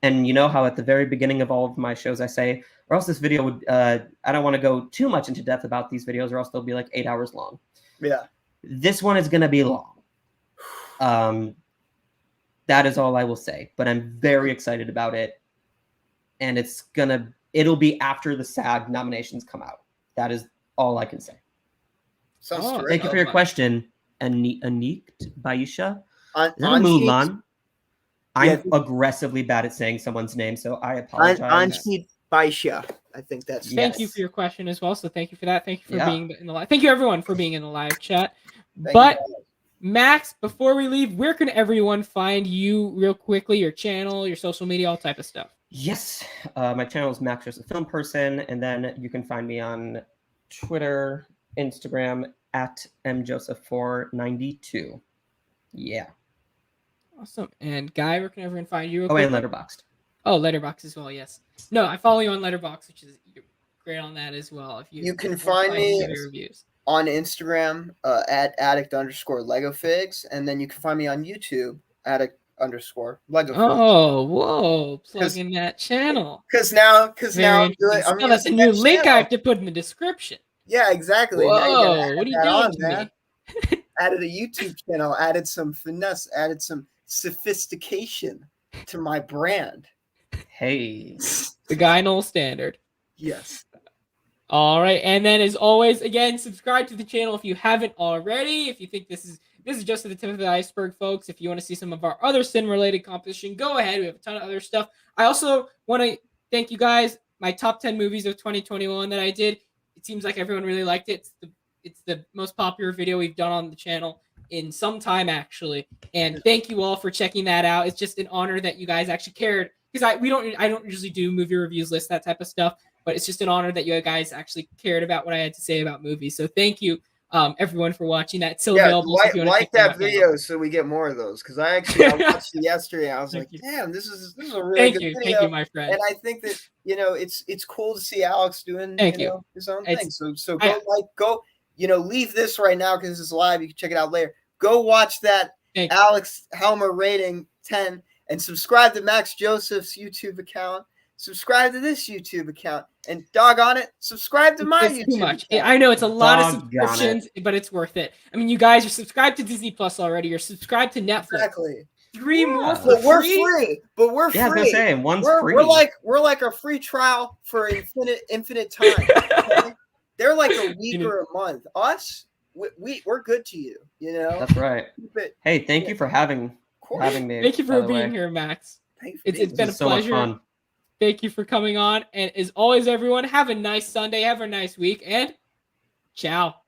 And you know how at the very beginning of all of my shows I say, or else this video would, I don't want to go too much into depth about these videos, or else they'll be like 8 hours long. Yeah. This one is going to be long. That is all I will say. But I'm very excited about it. And it's going to it'll be after the SAG nominations come out. That is all I can say. Thank you for your question, Anik Baisha. Is that a Mulan? I'm aggressively bad at saying someone's name, so I apologize. Anshit Baisha. I think that's. Thank you for your question as well. So thank you for that. Thank you for being in the live. Thank you everyone for being in the live chat. But Max, before we leave, where can everyone find you real quickly? Your channel, your social media, all type of stuff. Yes, my channel is Max Joseph Film Person, and then you can find me on Twitter, Instagram at mjoseph492. Yeah. Awesome. And Guy, where can everyone find you? And Letterboxd. Oh, Letterboxd as well. Yes. No, I follow you on Letterboxd, which is great on that as well. If you can find me on Instagram at addict_LegoFigs, and then you can find me on YouTube addict_LegoFigs. Oh, whoa! Plug in that channel. Because now I'm that's a new link I have to put in the description. Yeah, exactly. Whoa! What are you doing to me? Added a YouTube channel, added some finesse, added some sophistication to my brand. Hey, the Guy Knoll Standard. Yes. All right, and then as always, again, subscribe to the channel if you haven't already. If you think this is just at the tip of the iceberg, folks. If you want to see some of our other sin-related competition, go ahead. We have a ton of other stuff. I also want to thank you guys. My top 10 movies of 2021 that I did. It seems like everyone really liked it. It's the most popular video we've done on the channel in some time, actually. And thank you all for checking that out. It's just an honor that you guys actually cared, because I don't usually do movie reviews lists, that type of stuff. But it's just an honor that you guys actually cared about what I had to say about movies. So thank you, everyone, for watching that. It's still available. Like that video so we get more of those. Because I watched it yesterday. I was like, damn, this is a really good video. Thank you, my friend. And I think that it's cool to see Alex doing his own thing. So go leave this right now because this is live. You can check it out later. Go watch that Alex Helmer rating 10 and subscribe to Max Joseph's YouTube account. Subscribe to this YouTube account, and doggone it, subscribe to my YouTube. Too much. Account. I know it's a lot of subscriptions, but it's worth it. I mean, you guys are subscribed to Disney Plus already. You're subscribed to Netflix. Exactly. 3 more for free. We're free. But we're free. Yeah, I was gonna say one's free. We're like a free trial for infinite time. Okay? They're like a week or a month. Us, we're good to you. You know. That's right. Hey, thank you for having me. Thank you for being here, Max. It's been a pleasure. So much fun. Thank you for coming on. And as always, everyone, have a nice Sunday. Have a nice week. And ciao.